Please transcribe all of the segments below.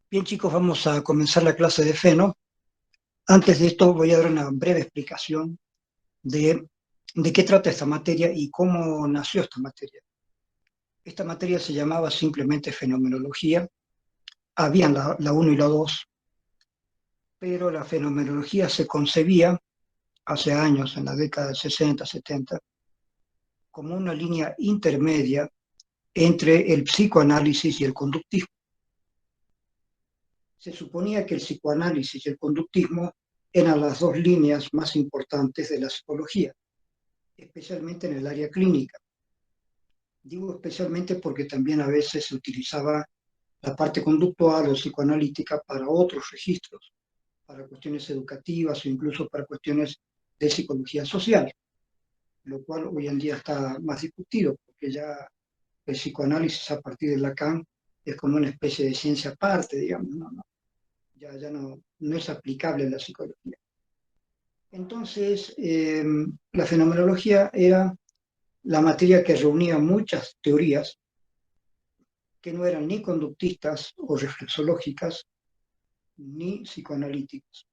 Bien, chicos, vamos a comenzar la clase de Feno. Antes de esto voy a dar una breve explicación de qué trata esta materia y cómo nació esta materia. Esta materia se llamaba simplemente fenomenología. Habían la 1 y la 2, pero la fenomenología se concebía hace años, en la década del 60, 70, como una línea intermedia entre el psicoanálisis y el conductismo. Se suponía que el psicoanálisis y el conductismo eran las dos líneas más importantes de la psicología, especialmente en el área clínica. Digo especialmente porque también a veces se utilizaba la parte conductual o psicoanalítica para otros registros, para cuestiones educativas o incluso para cuestiones de psicología social, lo cual hoy en día está más discutido, porque ya el psicoanálisis a partir de Lacan es como una especie de ciencia aparte, digamos, ya no es aplicable en la psicología. Entonces, la fenomenología era la materia que reunía muchas teorías que no eran ni conductistas o reflexológicas ni psicoanalíticas.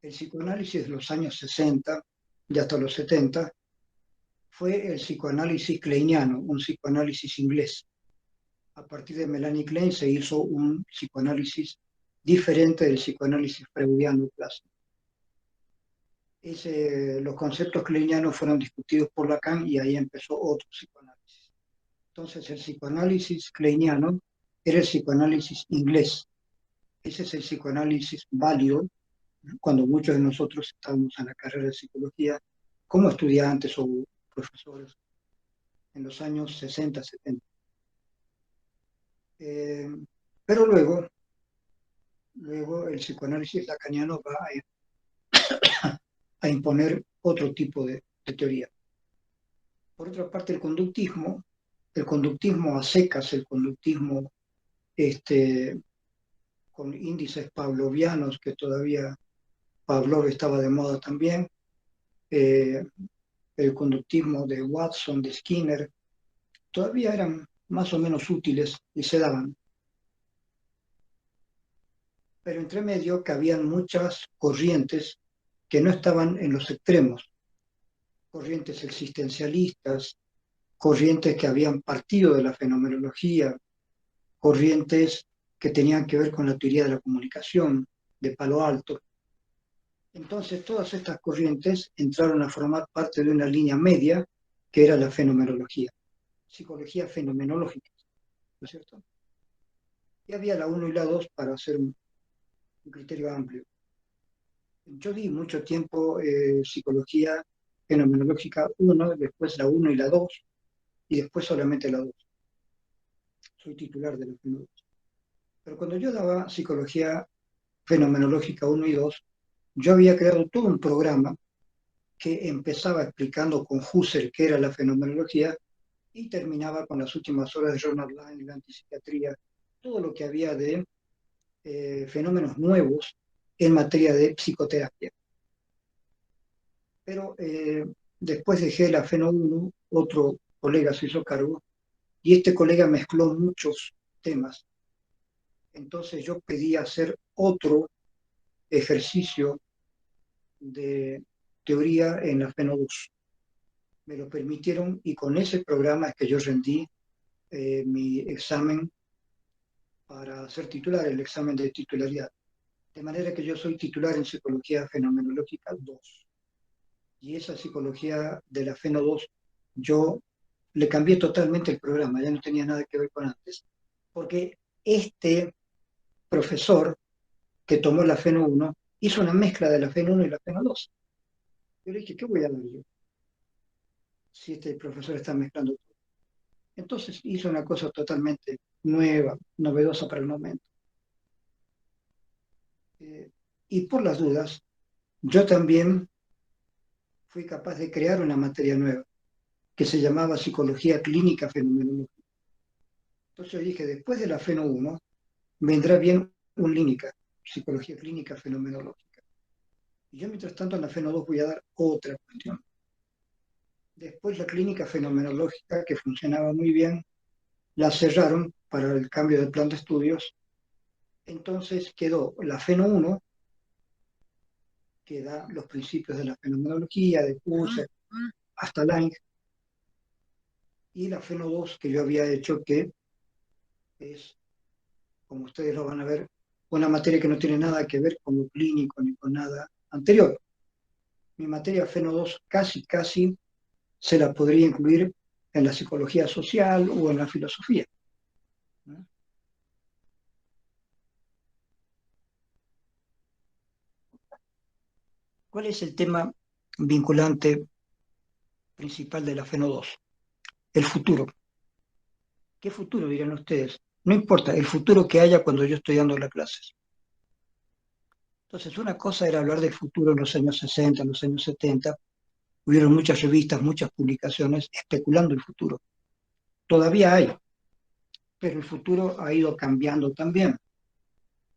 El psicoanálisis de los años 60 y hasta los 70 fue el psicoanálisis kleiniano, un psicoanálisis inglés. A partir de Melanie Klein se hizo un psicoanálisis diferente del psicoanálisis freudiano clásico. Los conceptos kleinianos fueron discutidos por Lacan y ahí empezó otro psicoanálisis. Entonces el psicoanálisis kleiniano era el psicoanálisis inglés. Ese es el psicoanálisis válido cuando muchos de nosotros estábamos en la carrera de psicología como estudiantes o profesores en los años 60, 70. Eh, pero luego el psicoanálisis lacaniano va a imponer otro tipo de teoría. Por otra parte, el conductismo a secas, el conductismo con índices pavlovianos, que todavía Pavlov estaba de moda también, eh, el conductismo de Watson, de Skinner, todavía eran más o menos útiles y se daban. Pero entre medio cabían muchas corrientes que no estaban en los extremos, corrientes existencialistas, corrientes que habían partido de la fenomenología, corrientes que tenían que ver con la teoría de la comunicación, de Palo Alto. Entonces todas estas corrientes entraron a formar parte de una línea media que era la fenomenología, psicología fenomenológica, ¿no es cierto? Y había la 1 y la 2 para hacer un criterio amplio. Yo di mucho tiempo psicología fenomenológica 1, después la 1 y la 2, y después solamente la 2. Soy titular de la Feno 2. Pero cuando yo daba psicología fenomenológica 1 y 2, yo había creado todo un programa que empezaba explicando con Husserl qué era la fenomenología y terminaba con las últimas horas de Ronald Lang, la antipsiquiatría, todo lo que había de fenómenos nuevos en materia de psicoterapia. Pero después dejé la Feno 1, otro colega se hizo cargo, y este colega mezcló muchos temas. Entonces yo pedí hacer otro ejercicio de teoría en la Feno 2. Me lo permitieron y con ese programa es que yo rendí mi examen para ser titular, el examen de titularidad. De manera que yo soy titular en Psicología Fenomenológica 2. Y esa psicología de la FENO 2, yo le cambié totalmente el programa, ya no tenía nada que ver con antes. Porque este profesor que tomó la FENO 1 hizo una mezcla de la FENO 1 y la FENO 2. Yo le dije, ¿qué voy a dar yo si este profesor está mezclando todo? Entonces hizo una cosa totalmente nueva, novedosa para el momento. Y por las dudas, yo también fui capaz de crear una materia nueva que se llamaba Psicología Clínica Fenomenológica. Entonces yo dije, después de la FENO 1, vendrá bien un clínica, Psicología Clínica Fenomenológica. Y yo mientras tanto en la FENO 2 voy a dar otra cuestión. Después la clínica fenomenológica, que funcionaba muy bien, la cerraron para el cambio de plan de estudios Entonces quedó la Feno 1, que da los principios de la fenomenología, de Husserl, hasta Lange, y la Feno 2 que yo había hecho, que es, como ustedes lo van a ver, una materia que no tiene nada que ver con lo clínico ni con nada anterior. Mi materia Feno 2 casi se la podría incluir en la psicología social o en la filosofía, ¿no? ¿Cuál es el tema vinculante principal de la Feno 2? El futuro. ¿Qué futuro dirán ustedes? No importa, el futuro que haya cuando yo estoy dando las clases. Entonces, una cosa era hablar del futuro en los años 60, en los años 70. Hubieron muchas revistas, muchas publicaciones especulando el futuro. Todavía hay, pero el futuro ha ido cambiando también.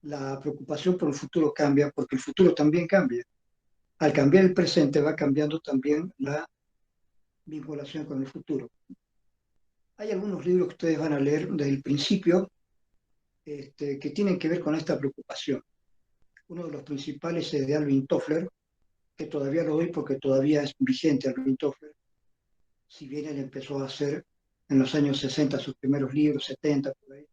La preocupación por el futuro cambia porque el futuro también cambia. Al cambiar el presente va cambiando también la vinculación con el futuro. Hay algunos libros que ustedes van a leer desde el principio que tienen que ver con esta preocupación. Uno de los principales es de Alvin Toffler, que todavía lo doy porque todavía es vigente Alvin Toffler, si bien él empezó a hacer en los años 60 sus primeros libros, 70 por ahí.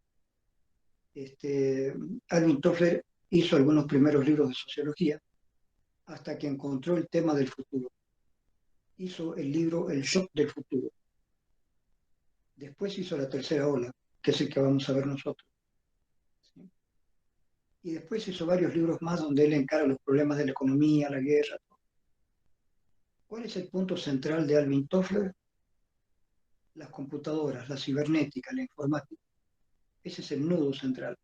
Alvin Toffler hizo algunos primeros libros de sociología hasta que encontró el tema del futuro. Hizo el libro El shock del futuro. Después hizo La tercera ola, que es el que vamos a ver nosotros, ¿sí? Y después hizo varios libros más donde él encara los problemas de la economía, la guerra. ¿Cuál es el punto central de Alvin Toffler? Las computadoras, la cibernética, la informática. Ese es el nudo central.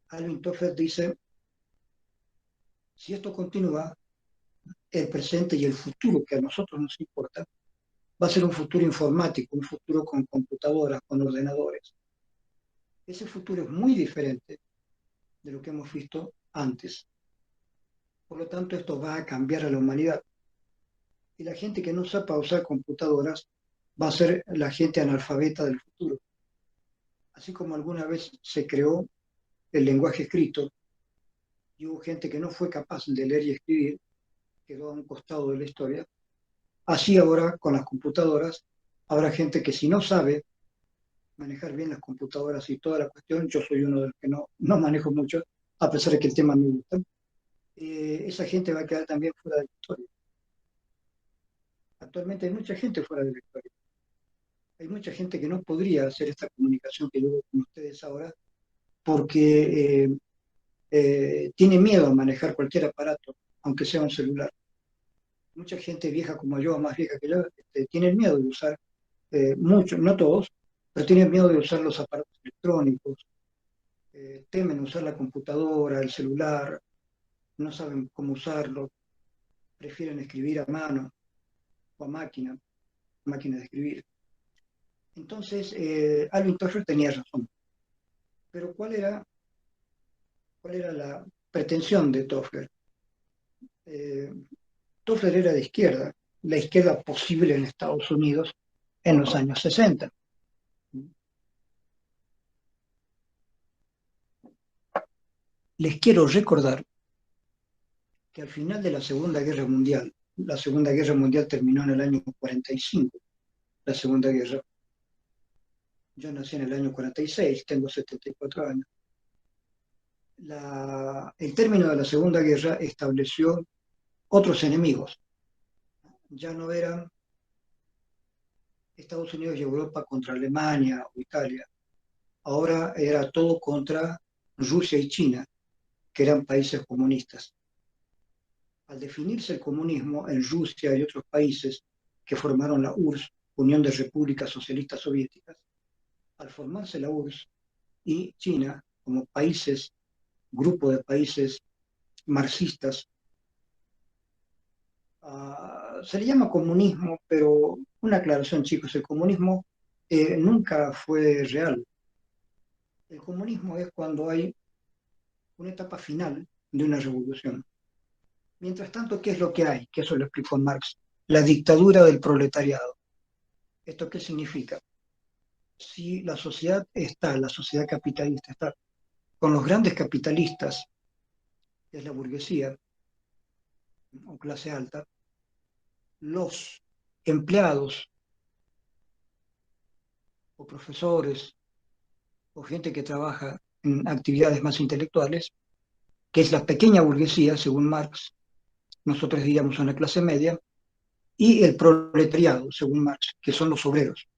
Alvin Toffler dice, si esto continúa, el presente y el futuro que a nosotros nos importa, va a ser un futuro informático, un futuro con computadoras, con ordenadores. Ese futuro es muy diferente de lo que hemos visto antes. Por lo tanto, esto va a cambiar a la humanidad. Y la gente que no sepa usar computadoras va a ser la gente analfabeta del futuro. Así como alguna vez se creó el lenguaje escrito y hubo gente que no fue capaz de leer y escribir, quedó a un costado de la historia. Así ahora con las computadoras habrá gente que si no sabe manejar bien las computadoras y toda la cuestión, yo soy uno de los que no manejo mucho, a pesar de que el tema me gusta, esa gente va a quedar también fuera de la historia. Actualmente hay mucha gente fuera de la historia. Hay mucha gente que no podría hacer esta comunicación que yo veo con ustedes ahora porque tiene miedo a manejar cualquier aparato, aunque sea un celular. Mucha gente vieja como yo, más vieja que yo, tienen miedo de usar, muchos, no todos, pero tienen miedo de usar los aparatos electrónicos, temen usar la computadora, el celular, no saben cómo usarlo, prefieren escribir a mano o a máquina de escribir. Entonces, Alvin Toffler tenía razón. Pero ¿cuál era la pretensión de Toffler? Eh, Toffler era de izquierda, la izquierda posible en Estados Unidos en los años 60. Les quiero recordar que al final de la Segunda Guerra Mundial terminó en el año 45, la Segunda Guerra. Yo nací en el año 46, tengo 74 años. El término de la Segunda Guerra estableció otros enemigos. Ya no eran Estados Unidos y Europa contra Alemania o Italia. Ahora era todo contra Rusia y China, que eran países comunistas. Al definirse el comunismo en Rusia y otros países que formaron la URSS, Unión de Repúblicas Socialistas Soviéticas, al formarse la URSS y China como países, grupo de países marxistas, se le llama comunismo, pero una aclaración, chicos, el comunismo nunca fue real. El comunismo es cuando hay una etapa final de una revolución. Mientras tanto, ¿qué es lo que hay? Que eso lo explicó Marx. La dictadura del proletariado. ¿Esto qué significa? Si la sociedad capitalista está con los grandes capitalistas, que es la burguesía o clase alta, los empleados o profesores o gente que trabaja en actividades más intelectuales, que es la pequeña burguesía, según Marx, nosotros diríamos una clase media, y el proletariado, según Marx, que son los obreros.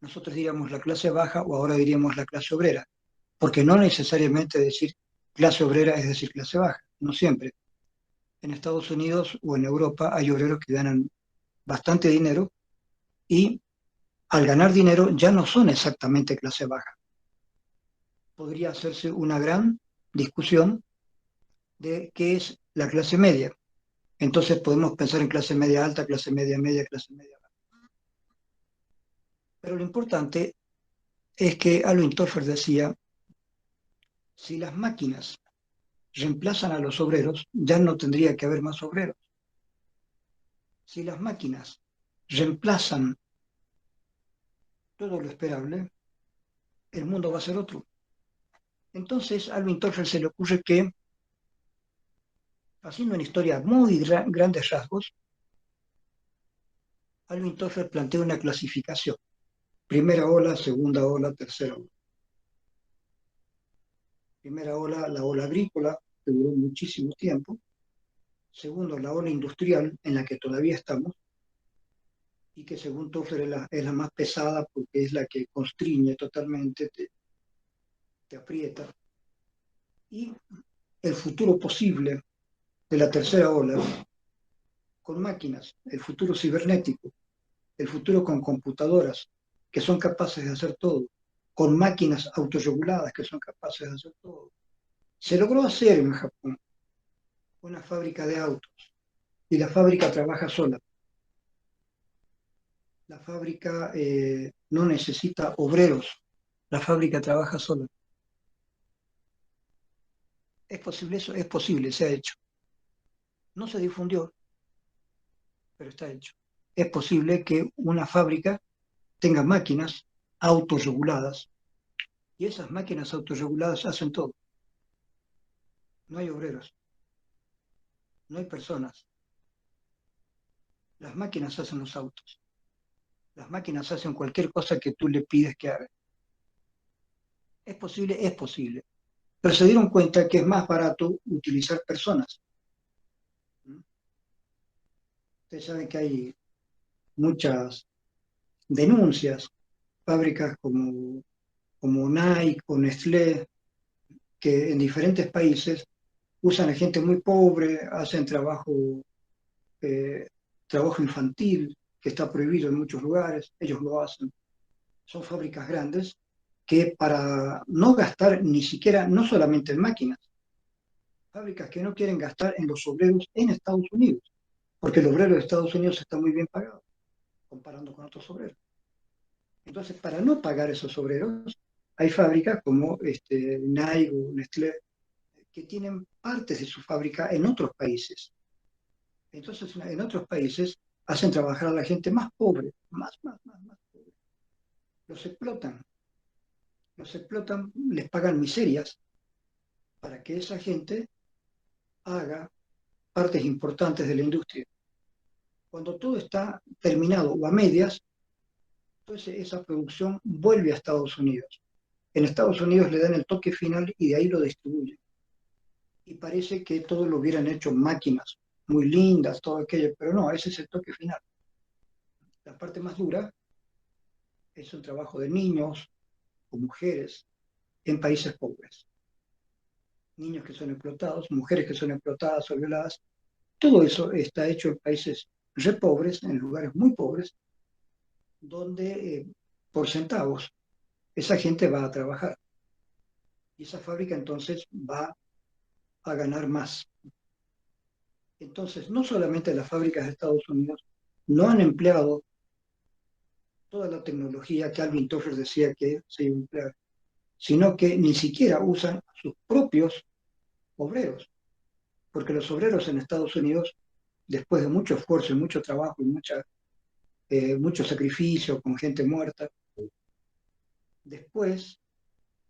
Nosotros diríamos la clase baja o ahora diríamos la clase obrera, porque no necesariamente decir clase obrera es decir clase baja, no siempre. En Estados Unidos o en Europa hay obreros que ganan bastante dinero y al ganar dinero ya no son exactamente clase baja. Podría hacerse una gran discusión de qué es la clase media. Entonces podemos pensar en clase media alta, clase media media, clase media baja. Pero lo importante es que Alvin Toffler decía, si las máquinas reemplazan a los obreros, ya no tendría que haber más obreros. Si las máquinas reemplazan todo lo esperable, el mundo va a ser otro. Entonces, a Alvin Toffler se le ocurre que, haciendo una historia muy grandes rasgos, Alvin Toffler plantea una clasificación. Primera ola, segunda ola, tercera ola. Primera ola, la ola agrícola, que duró muchísimo tiempo. Segundo, la ola industrial, en la que todavía estamos, y que según Toffler es la más pesada porque es la que constriñe totalmente, te aprieta. Y el futuro posible de la tercera ola, con máquinas, el futuro cibernético, el futuro con computadoras que son capaces de hacer todo, con máquinas autorreguladas que son capaces de hacer todo. Se logró hacer en Japón una fábrica de autos y la fábrica trabaja sola. La fábrica no necesita obreros, la fábrica trabaja sola. ¿Es posible eso? Es posible, se ha hecho. No se difundió, pero está hecho. Es posible que una fábrica tenga máquinas autorreguladas y esas máquinas autorreguladas hacen todo. No hay obreros, no hay personas. Las máquinas hacen los autos. Las máquinas hacen cualquier cosa que tú le pides que haga. ¿Es posible? Es posible. Pero se dieron cuenta que es más barato utilizar personas. Ustedes saben que hay muchas denuncias, fábricas como Nike o Nestlé, que en diferentes países usan a gente muy pobre, hacen eh, trabajo infantil, que está prohibido en muchos lugares, ellos lo hacen. Son fábricas grandes que para no gastar ni siquiera, no solamente en máquinas, fábricas que no quieren gastar en los obreros en Estados Unidos, porque el obrero de Estados Unidos está muy bien pagado, comparando con otros obreros. Entonces, para no pagar esos obreros, hay fábricas como Nike o Nestlé que tienen partes de su fábrica en otros países. Entonces, en otros países hacen trabajar a la gente más pobre, más pobre. Los explotan, les pagan miserias para que esa gente haga partes importantes de la industria. Cuando todo está terminado o a medias, entonces esa producción vuelve a Estados Unidos. En Estados Unidos le dan el toque final y de ahí lo distribuyen. Y parece que todo lo hubieran hecho máquinas, muy lindas, todo aquello, pero no, ese es el toque final. La parte más dura es un trabajo de niños o mujeres en países pobres. Niños que son explotados, mujeres que son explotadas o violadas. Todo eso está hecho en países re pobres, en lugares muy pobres, donde por centavos esa gente va a trabajar. Y esa fábrica entonces va a ganar más. Entonces, no solamente las fábricas de Estados Unidos no han empleado toda la tecnología que Alvin Toffler decía que se iba a emplear, sino que ni siquiera usan a sus propios obreros, porque los obreros en Estados Unidos, después de mucho esfuerzo y mucho trabajo y mucho sacrificio con gente muerta, después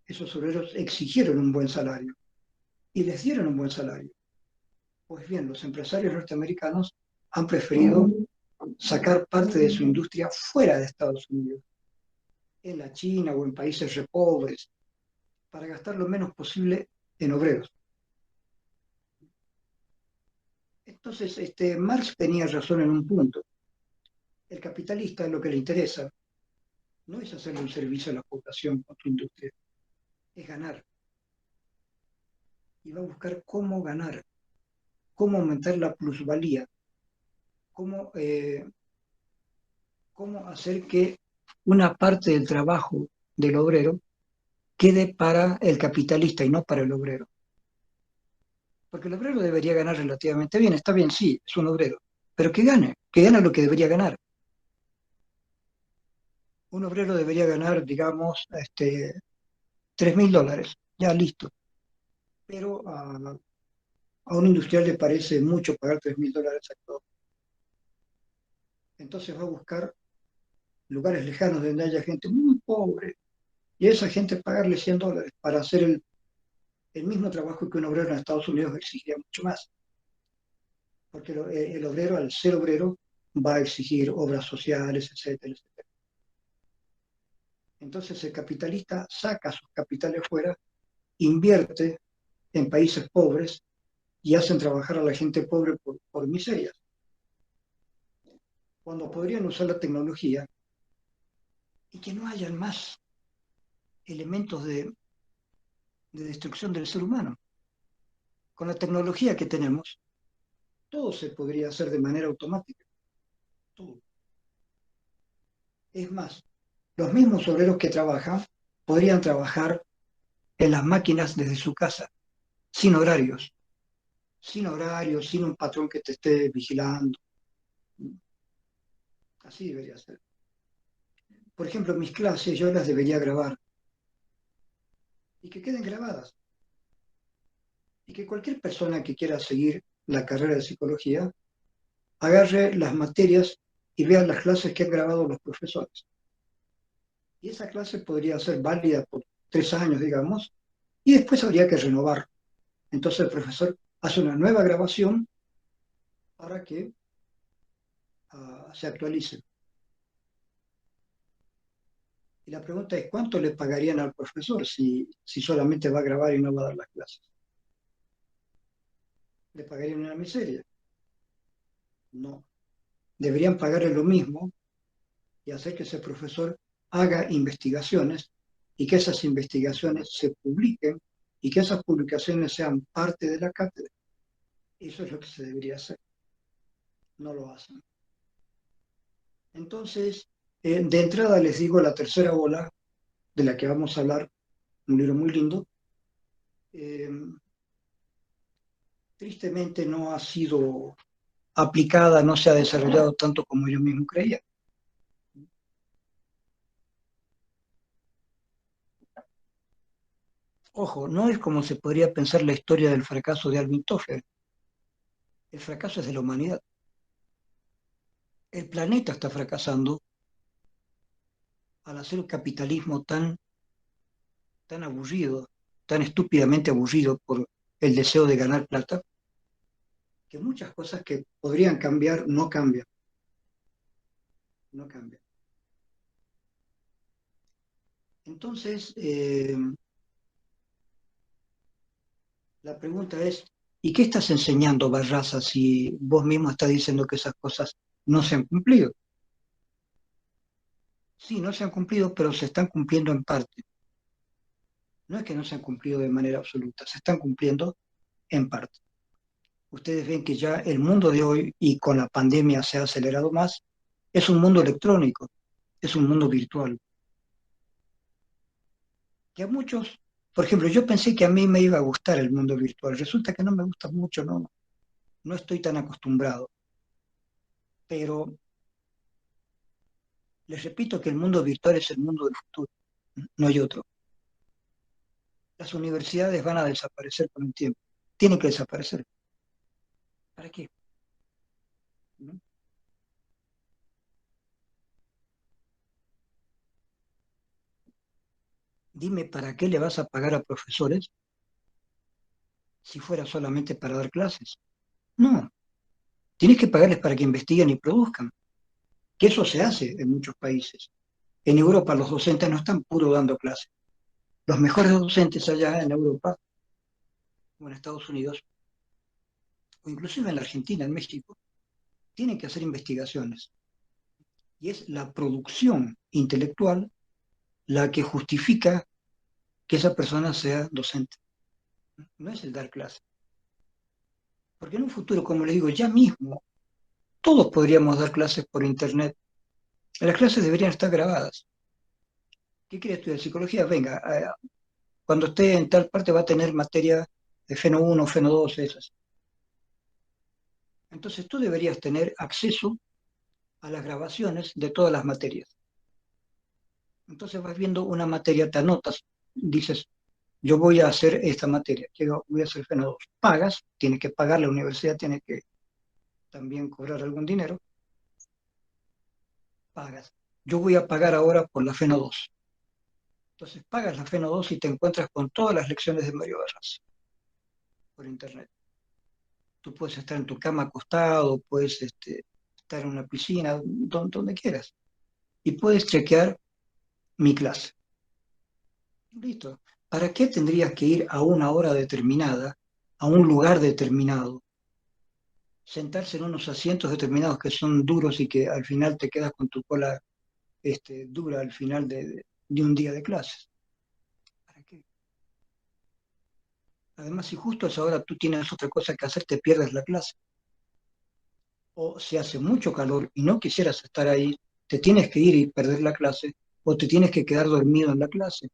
esos obreros exigieron un buen salario y les dieron un buen salario. Pues bien, los empresarios norteamericanos han preferido sacar parte de su industria fuera de Estados Unidos, en la China o en países repobres, para gastar lo menos posible en obreros. Entonces, Marx tenía razón en un punto. El capitalista lo que le interesa no es hacerle un servicio a la población con su industria, es ganar. Y va a buscar cómo ganar, cómo aumentar la plusvalía, cómo, cómo hacer que una parte del trabajo del obrero quede para el capitalista y no para el obrero. Porque el obrero debería ganar relativamente bien, está bien, sí, es un obrero, pero que gane lo que debería ganar. Un obrero debería ganar, digamos, $3.000, ya listo. Pero a un industrial le parece mucho pagar $3.000 a todo. Entonces va a buscar lugares lejanos donde haya gente muy pobre y a esa gente pagarle $100 para hacer el mismo trabajo que un obrero en Estados Unidos exigiría mucho más. Porque el obrero, al ser obrero, va a exigir obras sociales, etcétera, etcétera. Entonces el capitalista saca sus capitales fuera, invierte en países pobres y hacen trabajar a la gente pobre por miserias, cuando podrían usar la tecnología y que no hayan más elementos de destrucción del ser humano. Con la tecnología que tenemos, todo se podría hacer de manera automática. Todo. Es más, los mismos obreros que trabajan podrían trabajar en las máquinas desde su casa, sin horarios, sin horarios, sin un patrón que te esté vigilando. Así debería ser. Por ejemplo, mis clases yo las debería grabar y que queden grabadas. Y que cualquier persona que quiera seguir la carrera de psicología agarre las materias y vea las clases que han grabado los profesores. Y esa clase podría ser válida por 3 años, digamos, y después habría que renovar. Entonces el profesor hace una nueva grabación para que se actualice. Y la pregunta es, ¿cuánto le pagarían al profesor si solamente va a grabar y no va a dar las clases? ¿Le pagarían una miseria? No. Deberían pagarle lo mismo y hacer que ese profesor haga investigaciones y que esas investigaciones se publiquen y que esas publicaciones sean parte de la cátedra. Eso es lo que se debería hacer. No lo hacen. Entonces, de entrada les digo la tercera ola de la que vamos a hablar, un libro muy lindo. Eh, Tristemente no ha sido aplicada, no se ha desarrollado tanto como yo mismo creía. Ojo, no es como se podría pensar la historia del fracaso de Alvin Toffler. El fracaso es de la humanidad. El planeta está fracasando al hacer un capitalismo tan aburrido, tan estúpidamente aburrido por el deseo de ganar plata, que muchas cosas que podrían cambiar no cambian, no cambian. Entonces, la pregunta es, ¿y qué estás enseñando, Barraza, si vos mismo estás diciendo que esas cosas no se han cumplido? Sí, no se han cumplido, pero se están cumpliendo en parte. No es que no se han cumplido de manera absoluta, se están cumpliendo en parte. Ustedes ven que ya el mundo de hoy, y con la pandemia se ha acelerado más, es un mundo electrónico, es un mundo virtual. Que a muchos, por ejemplo, yo pensé que a mí me iba a gustar el mundo virtual, resulta que no me gusta mucho, no estoy tan acostumbrado. Pero les repito que el mundo virtual es el mundo del futuro, no hay otro. Las universidades van a desaparecer con el tiempo, tienen que desaparecer. ¿Para qué? ¿No? Dime, ¿para qué le vas a pagar a profesores si fuera solamente para dar clases? No, tienes que pagarles para que investiguen y produzcan, que eso se hace en muchos países. En Europa los docentes no están puro dando clases. Los mejores docentes allá en Europa, o en Estados Unidos, o inclusive en la Argentina, en México, tienen que hacer investigaciones. Y es la producción intelectual la que justifica que esa persona sea docente. No es el dar clase. Porque en un futuro, como les digo, ya mismo, todos podríamos dar clases por Internet. Las clases deberían estar grabadas. ¿Qué quiere estudiar psicología? Venga, cuando esté en tal parte va a tener materia de Feno 1, Feno 2, esas. Entonces tú deberías tener acceso a las grabaciones de todas las materias. Entonces vas viendo una materia, te anotas, dices, yo voy a hacer esta materia, voy a hacer Feno 2. Pagas, tienes que pagar, la universidad tiene que también cobrar algún dinero, pagas. Yo voy a pagar ahora por la Feno 2. Entonces pagas la Feno 2 y te encuentras con todas las lecciones de Mario Barras por internet. Tú puedes estar en tu cama acostado, puedes estar en una piscina, donde quieras. Y puedes chequear mi clase. Listo. ¿Para qué tendrías que ir a una hora determinada, a un lugar determinado, sentarse en unos asientos determinados que son duros y que al final te quedas con tu cola dura al final de un día de clases? ¿Para qué? Además, si justo a esa hora tú tienes otra cosa que hacer, te pierdes la clase. O si hace mucho calor y no quisieras estar ahí, te tienes que ir y perder la clase, o te tienes que quedar dormido en la clase,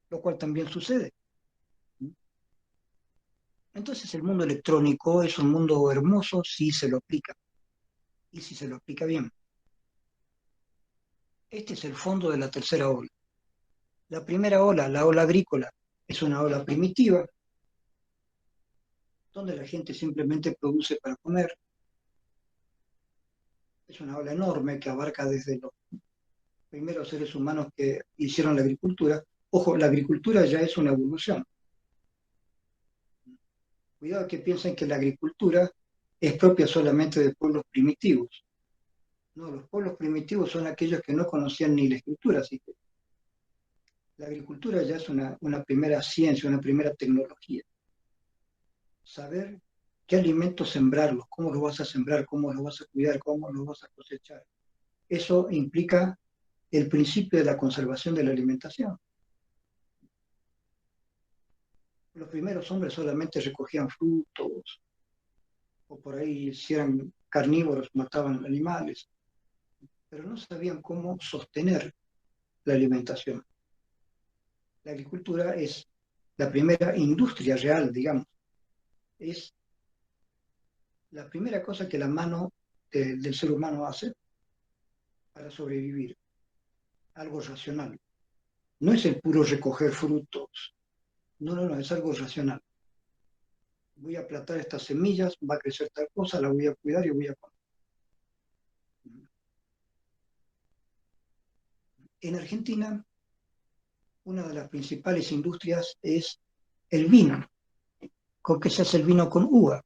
lo cual también sucede. Entonces el mundo electrónico es un mundo hermoso si se lo aplica, y si se lo aplica bien. Este es el fondo de la tercera ola. La primera ola, la ola agrícola, es una ola primitiva, donde la gente simplemente produce para comer. Es una ola enorme que abarca desde los primeros seres humanos que hicieron la agricultura. Ojo, la agricultura ya es una evolución. Cuidado que piensen que la agricultura es propia solamente de pueblos primitivos. No, los pueblos primitivos son aquellos que no conocían ni la escritura, así que la agricultura ya es una primera ciencia, una primera tecnología. Saber qué alimentos sembrarlos, cómo los vas a sembrar, cómo los vas a cuidar, cómo los vas a cosechar. Eso implica el principio de la conservación de la alimentación. Los primeros hombres solamente recogían frutos, o por ahí si eran carnívoros mataban animales, pero no sabían cómo sostener la alimentación. La agricultura es la primera industria real, digamos, es la primera cosa que la mano del ser humano hace para sobrevivir, algo racional. No es el puro recoger frutos, no, es algo racional. Voy a plantar estas semillas, va a crecer tal cosa, la voy a cuidar y voy a comer. En Argentina, una de las principales industrias es el vino, con que se hace el vino con uva.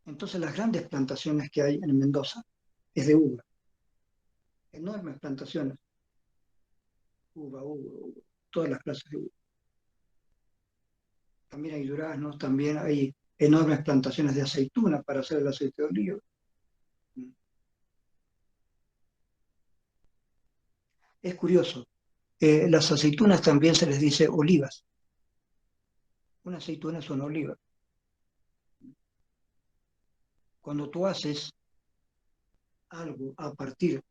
Entonces las grandes plantaciones que hay en Mendoza es de uva, enormes plantaciones, uva, todas las clases de uva. También hay duraznos, también hay enormes plantaciones de aceituna para hacer el aceite de oliva. Es curioso, las aceitunas también se les dice olivas. Una aceituna es una oliva. Cuando tú haces algo a partir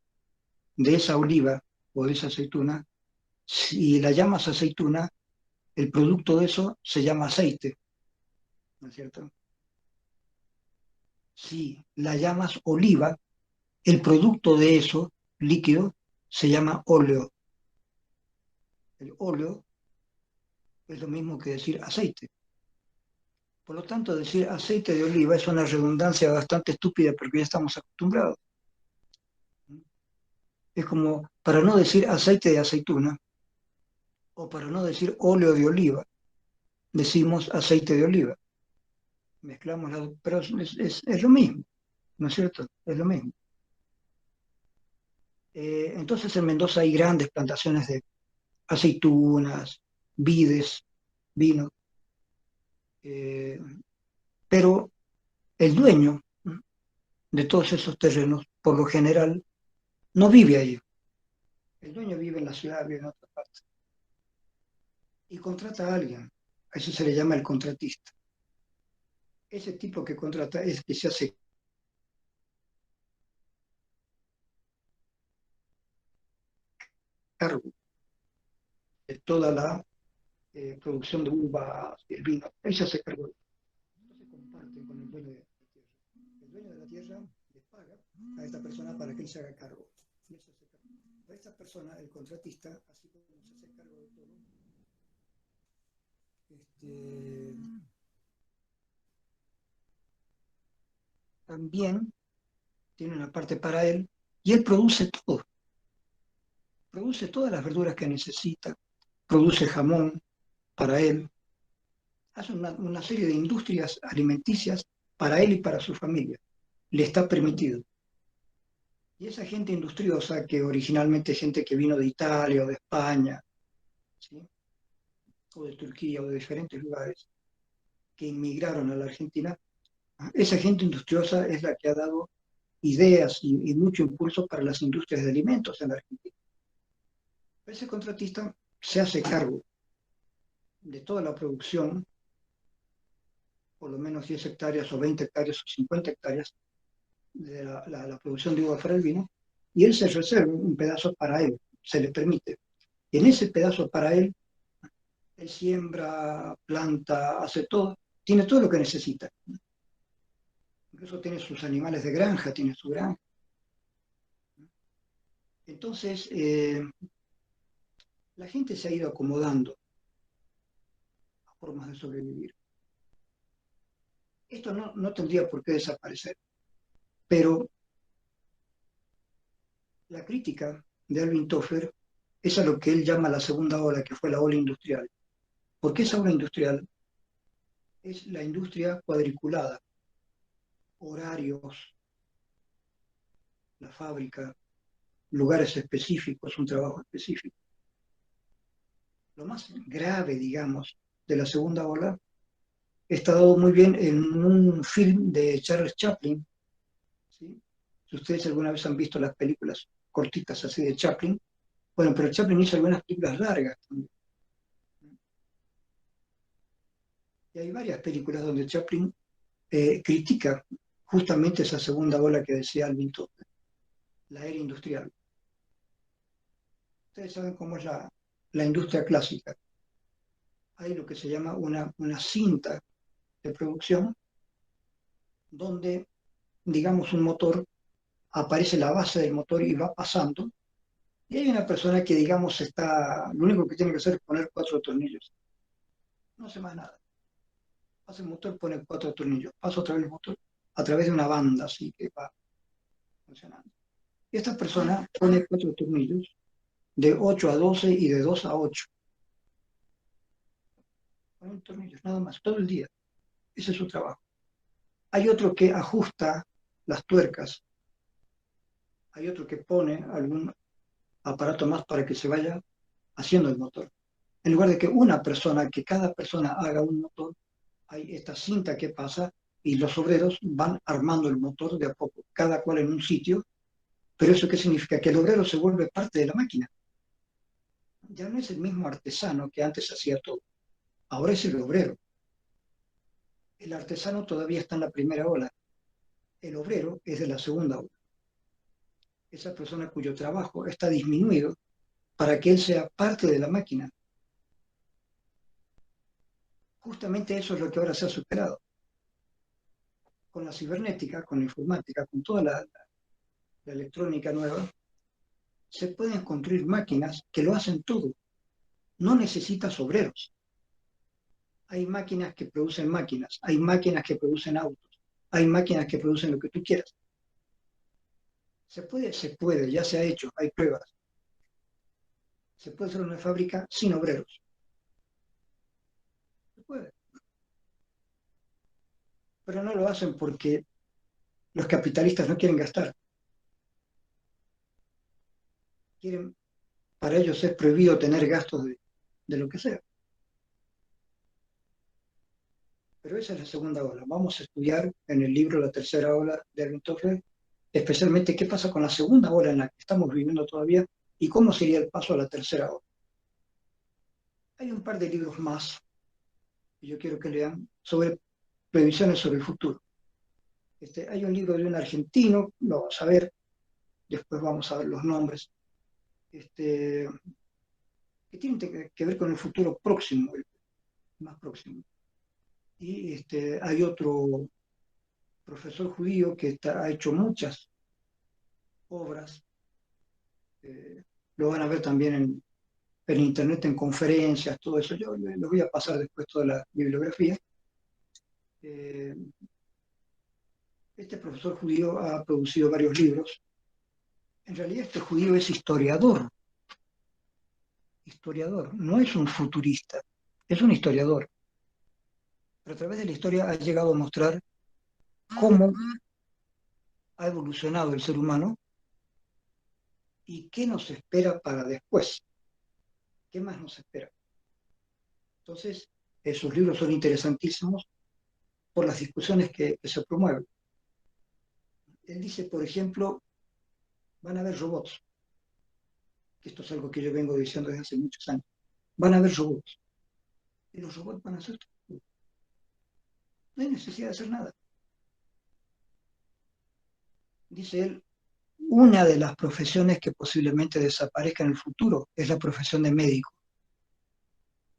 de esa oliva o de esa aceituna, si la llamas aceituna, el producto de eso se llama aceite, ¿no es cierto? Si la llamas oliva, el producto de eso, líquido, se llama óleo. El óleo es lo mismo que decir aceite. Por lo tanto, decir aceite de oliva es una redundancia bastante estúpida porque ya estamos acostumbrados. Es como, para no decir aceite de aceituna, o para no decir óleo de oliva, decimos aceite de oliva. Mezclamos las dos, pero es lo mismo, ¿no es cierto? Es lo mismo. Entonces en Mendoza hay grandes plantaciones de aceitunas, vides, vino, eh, pero el dueño de todos esos terrenos, por lo general, no vive ahí. El dueño vive en la ciudad, vive en otra parte, y contrata a alguien. A eso se le llama el contratista. Ese tipo que contrata es que se hace cargo de toda la producción de uvas y el vino. Él se hace cargo de eso. Entonces comparte con el dueño de la tierra. El dueño de la tierra le paga a esta persona para que él se haga cargo. Y él se hace cargo. A esta persona, el contratista, así como se hace cargo de todo, este, también tiene una parte para él y él produce todo. Produce todas las verduras que necesita, produce jamón para él, hace una serie de industrias alimenticias para él y para su familia. Le está permitido. Y esa gente industriosa, que originalmente es gente que vino de Italia o de España, ¿sí? O de Turquía o de diferentes lugares, que inmigraron a la Argentina, esa gente industriosa es la que ha dado ideas y mucho impulso para las industrias de alimentos en la Argentina. Ese contratista se hace cargo de toda la producción, por lo menos 10 hectáreas o 20 hectáreas o 50 hectáreas de la producción de uva para el vino, y él se reserva un pedazo para él, se le permite. Y en ese pedazo para él, él siembra, planta, hace todo, tiene todo lo que necesita. Incluso tiene sus animales de granja, tiene su granja. Entonces, la gente se ha ido acomodando a formas de sobrevivir. Esto no tendría por qué desaparecer, pero la crítica de Alvin Toffler es a lo que él llama la segunda ola, que fue la ola industrial. Porque esa ola industrial es la industria cuadriculada, horarios, la fábrica, lugares específicos, un trabajo específico. Lo más grave, digamos, de la segunda ola está dado muy bien en un film de Charles Chaplin. ¿Sí? Si ustedes alguna vez han visto las películas cortitas así de Chaplin, bueno, pero Chaplin hizo algunas películas largas también. Y hay varias películas donde Chaplin critica justamente esa segunda ola que decía Alvin Toffler, la era industrial. Ustedes saben cómo es la industria clásica. Hay lo que se llama una cinta de producción donde, digamos, un motor, aparece la base del motor y va pasando, y hay una persona que, digamos, lo único que tiene que hacer es poner 4 tornillos. No hace más nada. Pasa el motor, pone 4 tornillos. Pasa otra vez el motor a través de una banda así que va funcionando. Y esta persona pone 4 tornillos de 8 a 12 y de 2 a 8. Ponen tornillos, nada más, todo el día. Ese es su trabajo. Hay otro que ajusta las tuercas. Hay otro que pone algún aparato más para que se vaya haciendo el motor. En lugar de que que cada persona haga un motor, hay esta cinta que pasa y los obreros van armando el motor de a poco, cada cual en un sitio. Pero ¿eso qué significa? Que el obrero se vuelve parte de la máquina. Ya no es el mismo artesano que antes hacía todo. Ahora es el obrero. El artesano todavía está en la primera ola. El obrero es de la segunda ola. Esa persona cuyo trabajo está disminuido para que él sea parte de la máquina. Justamente eso es lo que ahora se ha superado. Con la cibernética, con la informática, con toda la electrónica nueva, se pueden construir máquinas que lo hacen todo. No necesitas obreros. Hay máquinas que producen máquinas, hay máquinas que producen autos, hay máquinas que producen lo que tú quieras. Se puede, ya se ha hecho, hay pruebas. Se puede hacer una fábrica sin obreros. Se puede. Pero no lo hacen porque los capitalistas no quieren gastar. Quieren, para ellos es prohibido tener gastos de lo que sea. Pero esa es la segunda ola. Vamos a estudiar en el libro La tercera ola de Alvin Toffler, especialmente qué pasa con la segunda ola en la que estamos viviendo todavía y cómo sería el paso a la tercera ola. Hay un par de libros más que yo quiero que lean sobre previsiones sobre el futuro. Hay un libro de un argentino, lo vamos a ver, después vamos a ver los nombres, que tienen que ver con el futuro próximo, el más próximo. Y hay otro profesor judío que ha hecho muchas obras, lo van a ver también en internet, en conferencias, todo eso. Yo les voy a pasar después toda la bibliografía. Eh, este profesor judío ha producido varios libros. En realidad este judío es historiador, no es un futurista, es un historiador. Pero a través de la historia ha llegado a mostrar cómo ha evolucionado el ser humano y qué nos espera para después, qué más nos espera. Entonces, sus libros son interesantísimos por las discusiones que se promueven. Él dice, por ejemplo, van a haber robots, que esto es algo que yo vengo diciendo desde hace muchos años, van a haber robots, y los robots van a hacer todo. No hay necesidad de hacer nada. Dice él, una de las profesiones que posiblemente desaparezca en el futuro es la profesión de médico.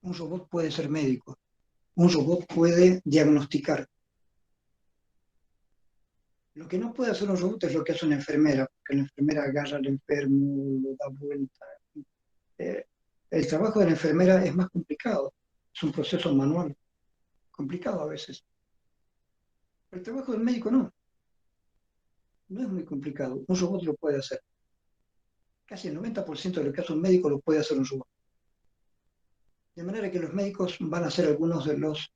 Un robot puede ser médico, un robot puede diagnosticar. Lo que no puede hacer un robot es lo que hace una enfermera, porque la enfermera agarra al enfermo, lo da vuelta. Eh, el trabajo de la enfermera es más complicado, es un proceso manual, complicado a veces. El trabajo del médico no es muy complicado, un robot lo puede hacer. Casi el 90% de lo que hace un médico lo puede hacer un robot. De manera que los médicos van a ser algunos de los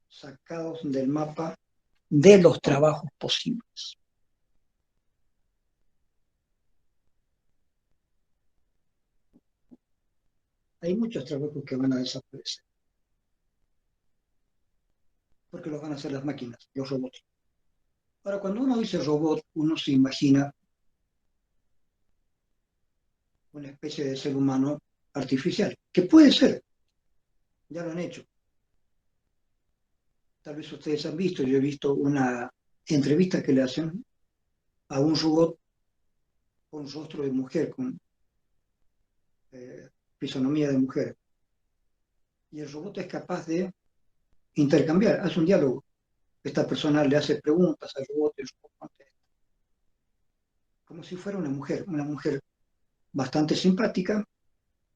sacados del mapa de los trabajos posibles. Hay muchos trabajos que van a desaparecer, porque los van a hacer las máquinas, los robots. Ahora, cuando uno dice robot, uno se imagina una especie de ser humano artificial, que puede ser, ya lo han hecho. Tal vez ustedes han visto, yo he visto una entrevista que le hacen a un robot con rostro de mujer, con fisonomía de mujer. Y el robot es capaz de intercambiar, hace un diálogo. Esta persona le hace preguntas al robot y el robot contesta. Como si fuera una mujer bastante simpática,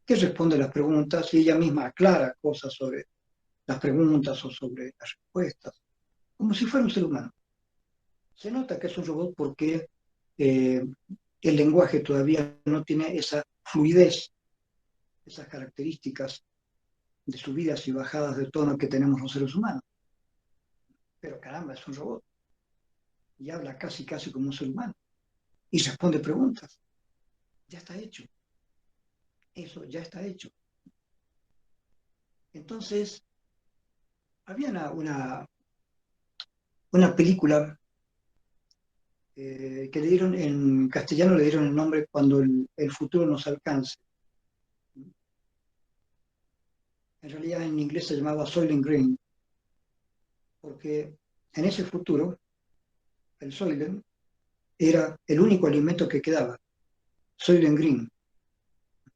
que responde las preguntas y ella misma aclara cosas sobre las preguntas o sobre las respuestas, como si fuera un ser humano. Se nota que es un robot porque eh, el lenguaje todavía no tiene esa fluidez, esas características de subidas y bajadas de tono que tenemos los seres humanos. Pero caramba, es un robot y habla casi como un ser humano y responde preguntas. Ya está hecho. Eso ya está hecho. Entonces, había una película que le dieron, en castellano le dieron el nombre Cuando el futuro nos alcance. En realidad en inglés se llamaba Soylent Green, porque en ese futuro el Soylent era el único alimento que quedaba. Soylent Green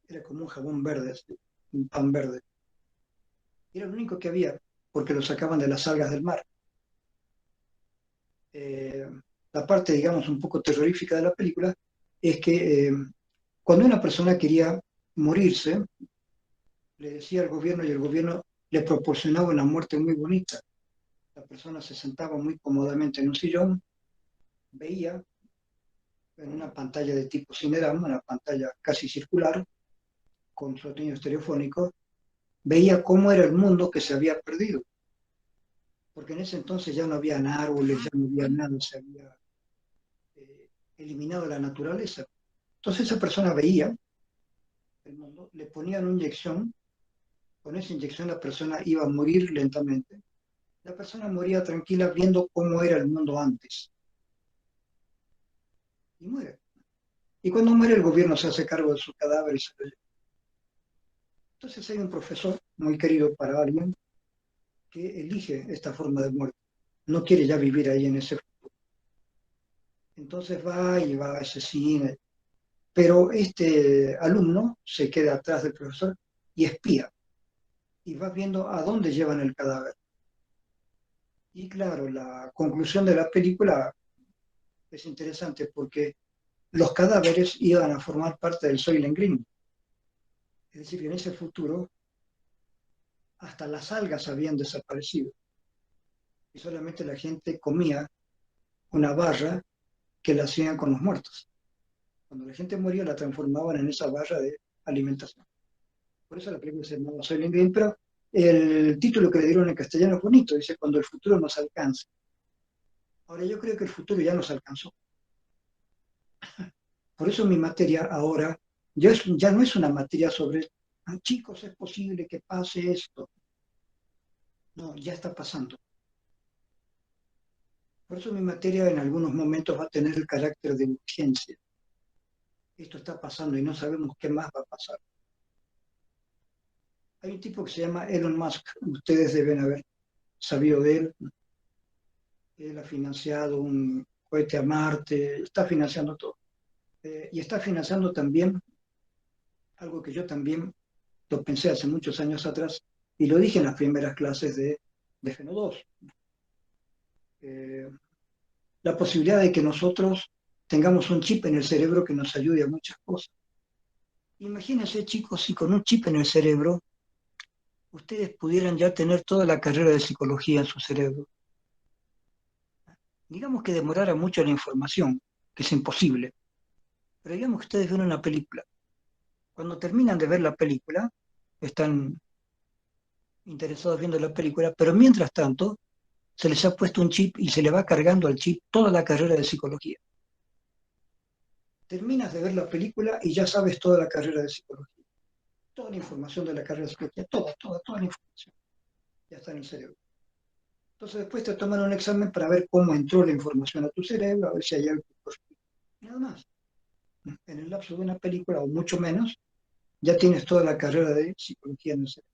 era como un jabón verde, un pan verde. Era el único que había, porque lo sacaban de las algas del mar. Eh, la parte, digamos, un poco terrorífica de la película es que cuando una persona quería morirse, le decía al gobierno y el gobierno le proporcionaba una muerte muy bonita. La persona se sentaba muy cómodamente en un sillón, veía en una pantalla de tipo cinerama, una pantalla casi circular, con sonido estereofónico, veía cómo era el mundo que se había perdido, porque en ese entonces ya no había árboles, ya no había nada, se había eliminado la naturaleza. Entonces esa persona veía el mundo, le ponían una inyección, con esa inyección la persona iba a morir lentamente. La persona moría tranquila viendo cómo era el mundo antes. Y muere. Y cuando muere el gobierno se hace cargo de su cadáver y se lo lleva. Entonces hay un profesor muy querido para alguien que elige esta forma de muerte. No quiere ya vivir ahí en ese futuro. Entonces va y va, asesina. Pero este alumno se queda atrás del profesor y espía. Y va viendo a dónde llevan el cadáver. Y claro, la conclusión de la película es interesante porque los cadáveres iban a formar parte del Soylent Green. Es decir, que en ese futuro hasta las algas habían desaparecido y solamente la gente comía una barra que la hacían con los muertos. Cuando la gente moría la transformaban en esa barra de alimentación. Por eso la película se llamaba Soylent Green, pero el título que le dieron en castellano es bonito, dice cuando el futuro nos alcance. Ahora yo creo que el futuro ya nos alcanzó. Por eso mi materia ahora ya no es una materia sobre, ah, chicos, es posible que pase esto. No, ya está pasando. Por eso mi materia en algunos momentos va a tener el carácter de urgencia. Esto está pasando y no sabemos qué más va a pasar. Hay un tipo que se llama Elon Musk, ustedes deben haber sabido de él. Él ha financiado un cohete a Marte, está financiando todo. Y está financiando también algo que yo también lo pensé hace muchos años atrás y lo dije en las primeras clases de Feno 2. Eh, la posibilidad de que nosotros tengamos un chip en el cerebro que nos ayude a muchas cosas. Imagínense, chicos, si con un chip en el cerebro ustedes pudieran ya tener toda la carrera de psicología en su cerebro. Digamos que demorara mucho la información, que es imposible, pero digamos que ustedes ven una película. Cuando terminan de ver la película, están interesados viendo la película, pero mientras tanto se les ha puesto un chip y se le va cargando al chip toda la carrera de psicología. Terminas de ver la película y ya sabes toda la carrera de psicología. Toda la información de la carrera de psicología, toda la información. Ya está en el cerebro. Entonces después te toman un examen para ver cómo entró la información a tu cerebro, a ver si hay algo que corresponde. Nada más. En el lapso de una película, o mucho menos, ya tienes toda la carrera de psicología en el cerebro.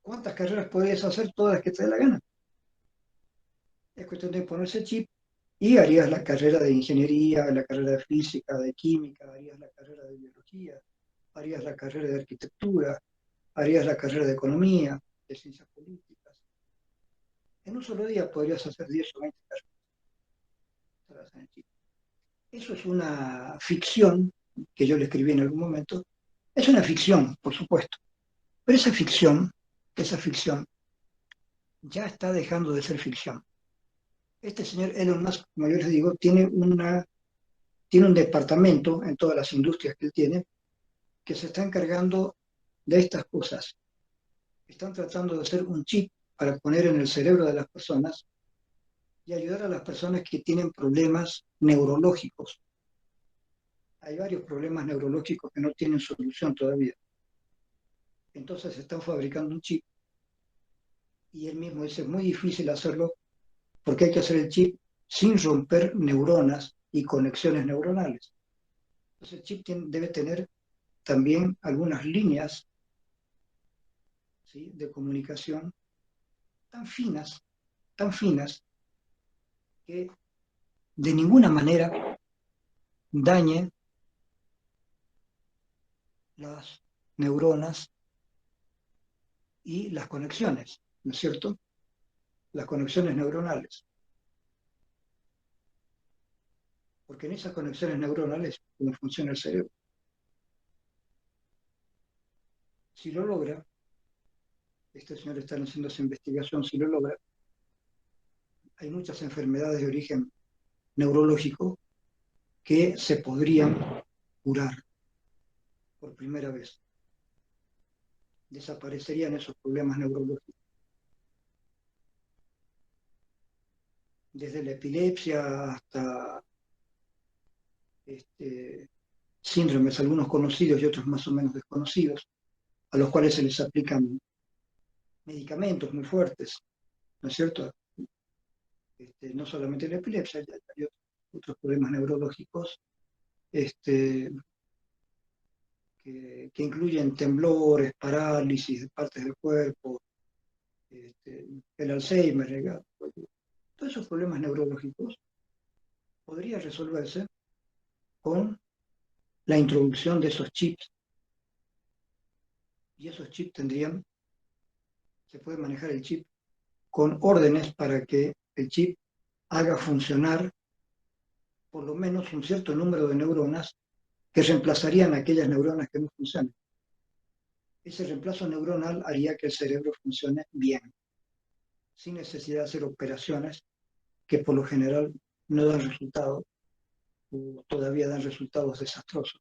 ¿Cuántas carreras podrías hacer? Todas las que te dé la gana. Es cuestión de ponerse chip y harías la carrera de ingeniería, la carrera de física, de química, harías la carrera de biología, harías la carrera de arquitectura, harías la carrera de economía, de ciencias políticas. En un solo día podrías hacer 10 o 20 carreras en el chip. Eso es una ficción que yo le escribí en algún momento. Es una ficción, por supuesto, pero esa ficción ya está dejando de ser ficción. Este señor Elon Musk, como yo les digo, tiene un departamento en todas las industrias que él tiene que se está encargando de estas cosas. Están tratando de hacer un chip para poner en el cerebro de las personas y ayudar a las personas que tienen problemas neurológicos. Hay varios problemas neurológicos que no tienen solución todavía. Entonces están fabricando un chip y él mismo dice, es muy difícil hacerlo porque hay que hacer el chip sin romper neuronas y conexiones neuronales. Entonces el chip debe tener también algunas líneas, ¿sí?, de comunicación tan finas, tan finas, que de ninguna manera dañe las neuronas y las conexiones, ¿no es cierto? Las conexiones neuronales. Porque en esas conexiones neuronales es como funciona el cerebro. Si lo logra, este señor está haciendo esa investigación, si lo logra, hay muchas enfermedades de origen neurológico que se podrían curar. por primera vez. Desaparecerían esos problemas neurológicos. Desde la epilepsia hasta síndromes, algunos conocidos y otros más o menos desconocidos, a los cuales se les aplican medicamentos muy fuertes, ¿no es cierto? No solamente la epilepsia, hay otros problemas neurológicos que incluyen temblores, parálisis de partes del cuerpo, el Alzheimer, todos esos problemas neurológicos podrían resolverse con la introducción de esos chips. Y esos chips se puede manejar el chip con órdenes para que el chip haga funcionar por lo menos un cierto número de neuronas que reemplazarían aquellas neuronas que no funcionan. Ese reemplazo neuronal haría que el cerebro funcione bien, sin necesidad de hacer operaciones que por lo general no dan resultados o todavía dan resultados desastrosos.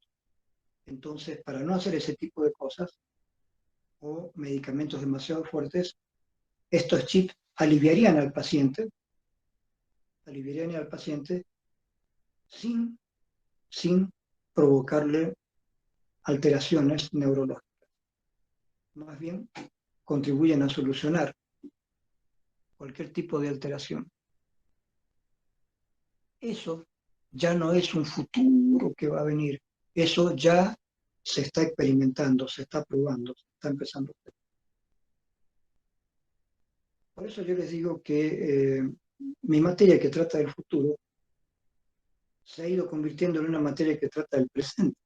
Entonces, para no hacer ese tipo de cosas o medicamentos demasiado fuertes, estos chips aliviarían al paciente sin provocarle alteraciones neurológicas. Más bien, contribuyen a solucionar cualquier tipo de alteración. Eso ya no es un futuro que va a venir, eso ya se está experimentando, se está probando, se está empezando a hacer. Por eso yo les digo que mi materia que trata del futuro se ha ido convirtiendo en una materia que trata del presente,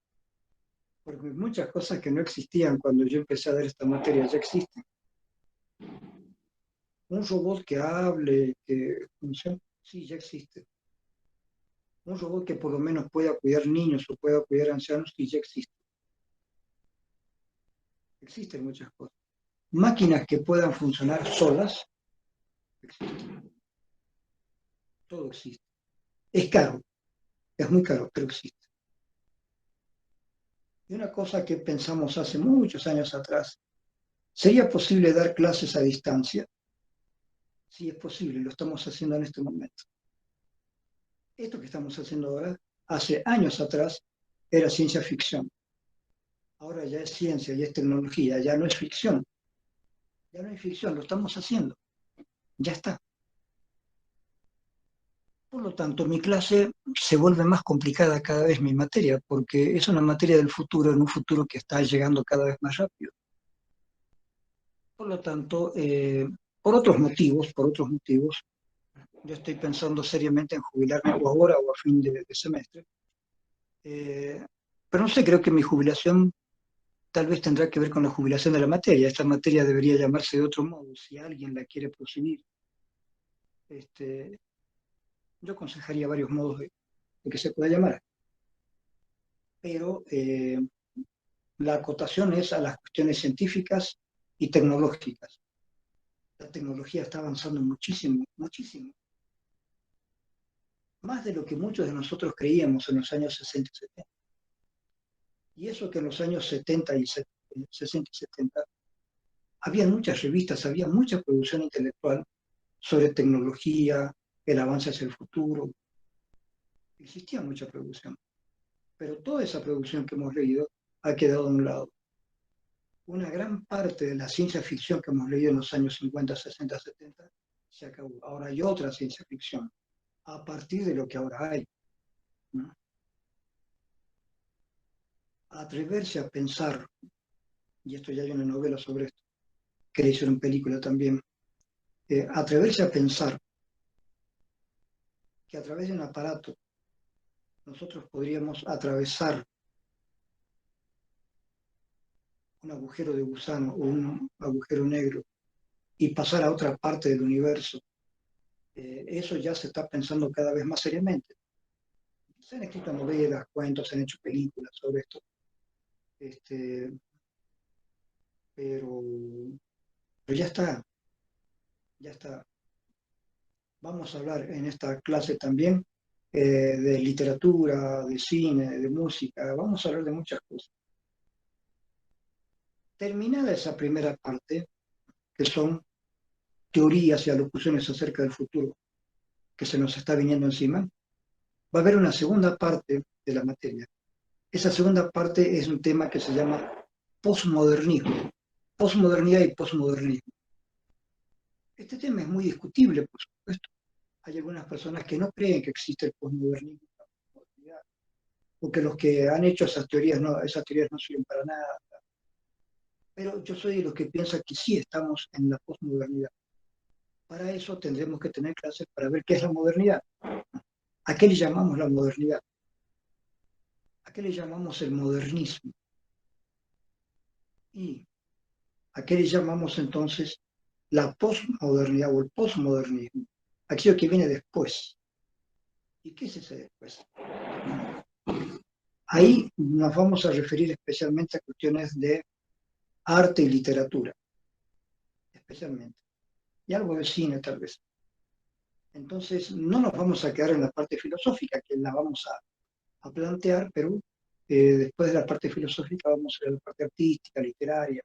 porque muchas cosas que no existían cuando yo empecé a dar esta materia ya existen. Un robot que hable, que funcione, sí, ya existe. Un robot que por lo menos pueda cuidar niños o pueda cuidar ancianos, sí, ya existe. Existen muchas cosas. Máquinas que puedan funcionar solas, existen. Todo existe. Es caro, es muy caro, pero existe. Y una cosa que pensamos hace muchos años atrás, ¿sería posible dar clases a distancia? Sí, es posible, lo estamos haciendo en este momento. Esto que estamos haciendo ahora, hace años atrás, era ciencia ficción. Ahora ya es ciencia y es tecnología, ya no es ficción. Ya no hay ficción, lo estamos haciendo. Ya está. Por lo tanto, mi clase se vuelve más complicada cada vez mi materia, porque es una materia del futuro, en un futuro que está llegando cada vez más rápido. Por lo tanto, por otros motivos, yo estoy pensando seriamente en jubilarme o ahora o a fin de semestre. Pero no sé, creo que mi jubilación tal vez tendrá que ver con la jubilación de la materia. Esta materia debería llamarse de otro modo, si alguien la quiere proseguir. Yo aconsejaría varios modos de que se pueda llamar, pero la acotación es a las cuestiones científicas y tecnológicas. La tecnología está avanzando muchísimo, muchísimo. Más de lo que muchos de nosotros creíamos en los años 60 y 70. Y eso que en los años 60 y 60 y 70 había muchas revistas, había mucha producción intelectual sobre tecnología, el avance hacia el futuro. Existía mucha producción. Pero toda esa producción que hemos leído ha quedado a un lado. Una gran parte de la ciencia ficción que hemos leído en los años 50, 60, 70 se acabó. Ahora hay otra ciencia ficción a partir de lo que ahora hay, ¿no? Atreverse a pensar, y esto ya hay una novela sobre esto, que le hicieron película también, atreverse a pensar que a través de un aparato nosotros podríamos atravesar un agujero de gusano o un agujero negro y pasar a otra parte del universo, eso ya se está pensando cada vez más seriamente. Se han escrito novelas, cuentos, se han hecho películas sobre esto, pero, pero ya está, ya está. Vamos a hablar en esta clase también de literatura, de cine, de música, vamos a hablar de muchas cosas. Terminada esa primera parte, que son teorías y alocuciones acerca del futuro que se nos está viniendo encima, va a haber una segunda parte de la materia. Esa segunda parte es un tema que se llama posmodernismo, posmodernidad y posmodernismo. Este tema es muy discutible, por supuesto. Hay algunas personas que no creen que existe el posmodernismo, porque los que han hecho esas teorías no sirven para nada. Pero yo soy de los que piensa que sí estamos en la posmodernidad. Para eso tendremos que tener clases para ver qué es la modernidad. ¿A qué le llamamos la modernidad? ¿A qué le llamamos el modernismo? ¿Y a qué le llamamos entonces la posmodernidad o el posmodernismo? Aquello que viene después. ¿Y qué es ese después? Ahí nos vamos a referir especialmente a cuestiones de arte y literatura, especialmente. Y algo de cine tal vez. Entonces, no nos vamos a quedar en la parte filosófica, que la vamos a plantear, pero después de la parte filosófica vamos a ver la parte artística, literaria,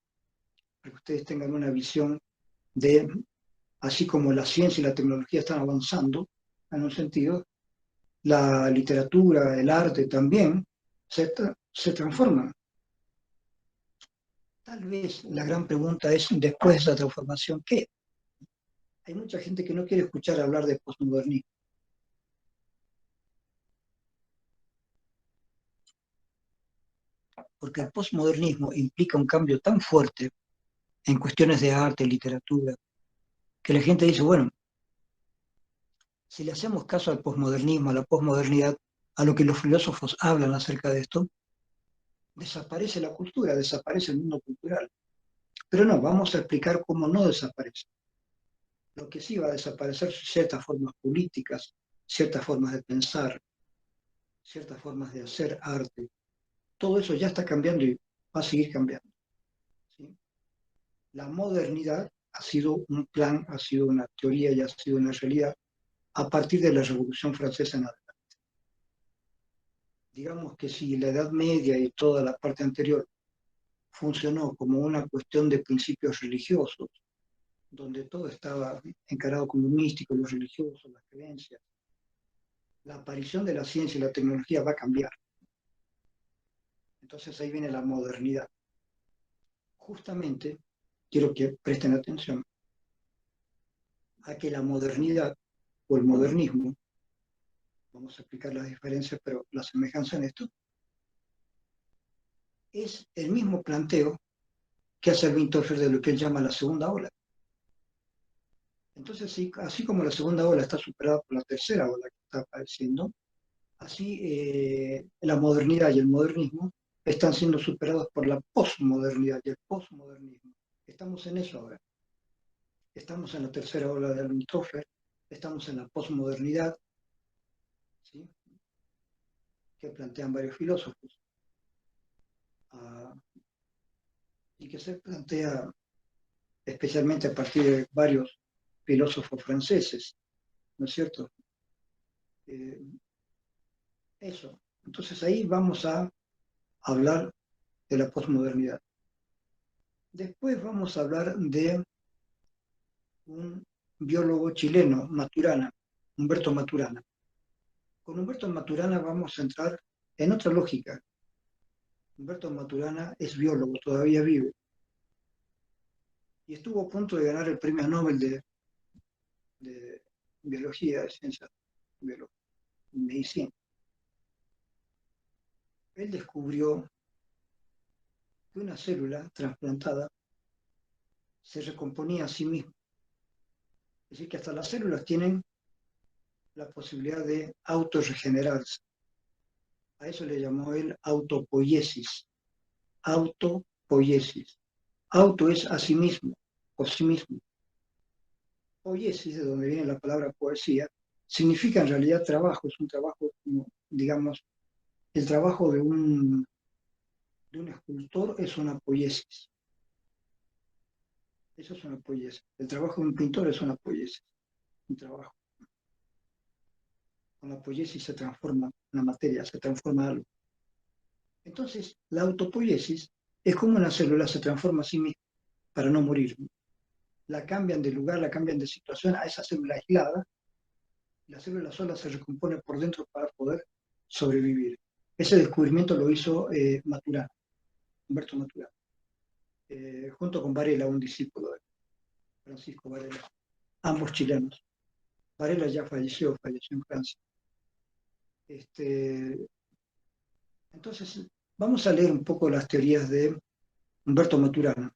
para que ustedes tengan una visión de, así como la ciencia y la tecnología están avanzando, en un sentido, la literatura, el arte también se transforman. Tal vez la gran pregunta es, después de esa transformación, ¿qué? Hay mucha gente que no quiere escuchar hablar de posmodernismo, porque el posmodernismo implica un cambio tan fuerte en cuestiones de arte, literatura, que la gente dice, bueno, si le hacemos caso al posmodernismo, a la posmodernidad, a lo que los filósofos hablan acerca de esto, desaparece la cultura, desaparece el mundo cultural. Pero no, vamos a explicar cómo no desaparece. Lo que sí va a desaparecer son ciertas formas políticas, ciertas formas de pensar, ciertas formas de hacer arte. Todo eso ya está cambiando y va a seguir cambiando. ¿Sí? La modernidad ha sido un plan, ha sido una teoría y ha sido una realidad a partir de la Revolución Francesa en adelante. Digamos que si la Edad Media y toda la parte anterior funcionó como una cuestión de principios religiosos, donde todo estaba encarado como místico, lo religioso, las creencias, la aparición de la ciencia y la tecnología va a cambiar. Entonces ahí viene la modernidad. Justamente quiero que presten atención a que la modernidad o el modernismo, vamos a explicar las diferencias, pero la semejanza en esto, es el mismo planteo que hace el Winterfeld de lo que él llama la segunda ola. Entonces, sí, así como la segunda ola está superada por la tercera ola que está apareciendo, así la modernidad y el modernismo están siendo superados por la posmodernidad y el posmodernismo. Estamos en eso ahora. Estamos en la tercera ola del Winterfeld, estamos en la posmodernidad, ¿sí? Que plantean varios filósofos, uh, y que se plantea especialmente a partir de varios filósofos franceses, ¿no es cierto? Eh, eso. Entonces ahí vamos a hablar de la posmodernidad. Después vamos a hablar de un biólogo chileno, Maturana, Humberto Maturana. Con Humberto Maturana vamos a entrar en otra lógica. Humberto Maturana es biólogo, todavía vive, y estuvo a punto de ganar el premio Nobel de biología, de ciencias, de medicina. Él descubrió que una célula trasplantada se recomponía a sí misma. Es decir, que hasta las células tienen la posibilidad de autorregenerarse. A eso le llamó él autopoiesis. Autopoiesis. Auto es a sí mismo, o sí mismo. Poiesis, de donde viene la palabra poesía, significa en realidad trabajo, es un trabajo, como, digamos, el trabajo de un escultor es una poiesis. Eso es una poiesis. El trabajo de un pintor es una poiesis, un trabajo. Con la poiesis se transforma una materia, se transforma algo. Entonces, la autopoiesis Es como una célula se transforma a sí misma para no morir. La cambian de lugar, la cambian de situación a esa célula aislada. La célula sola se recompone por dentro para poder sobrevivir. Ese descubrimiento lo hizo Maturana, Humberto Maturana, junto con Varela, un discípulo de Francisco Varela, ambos chilenos. Varela ya falleció en Francia. Este, entonces, vamos a leer un poco las teorías de Humberto Maturana.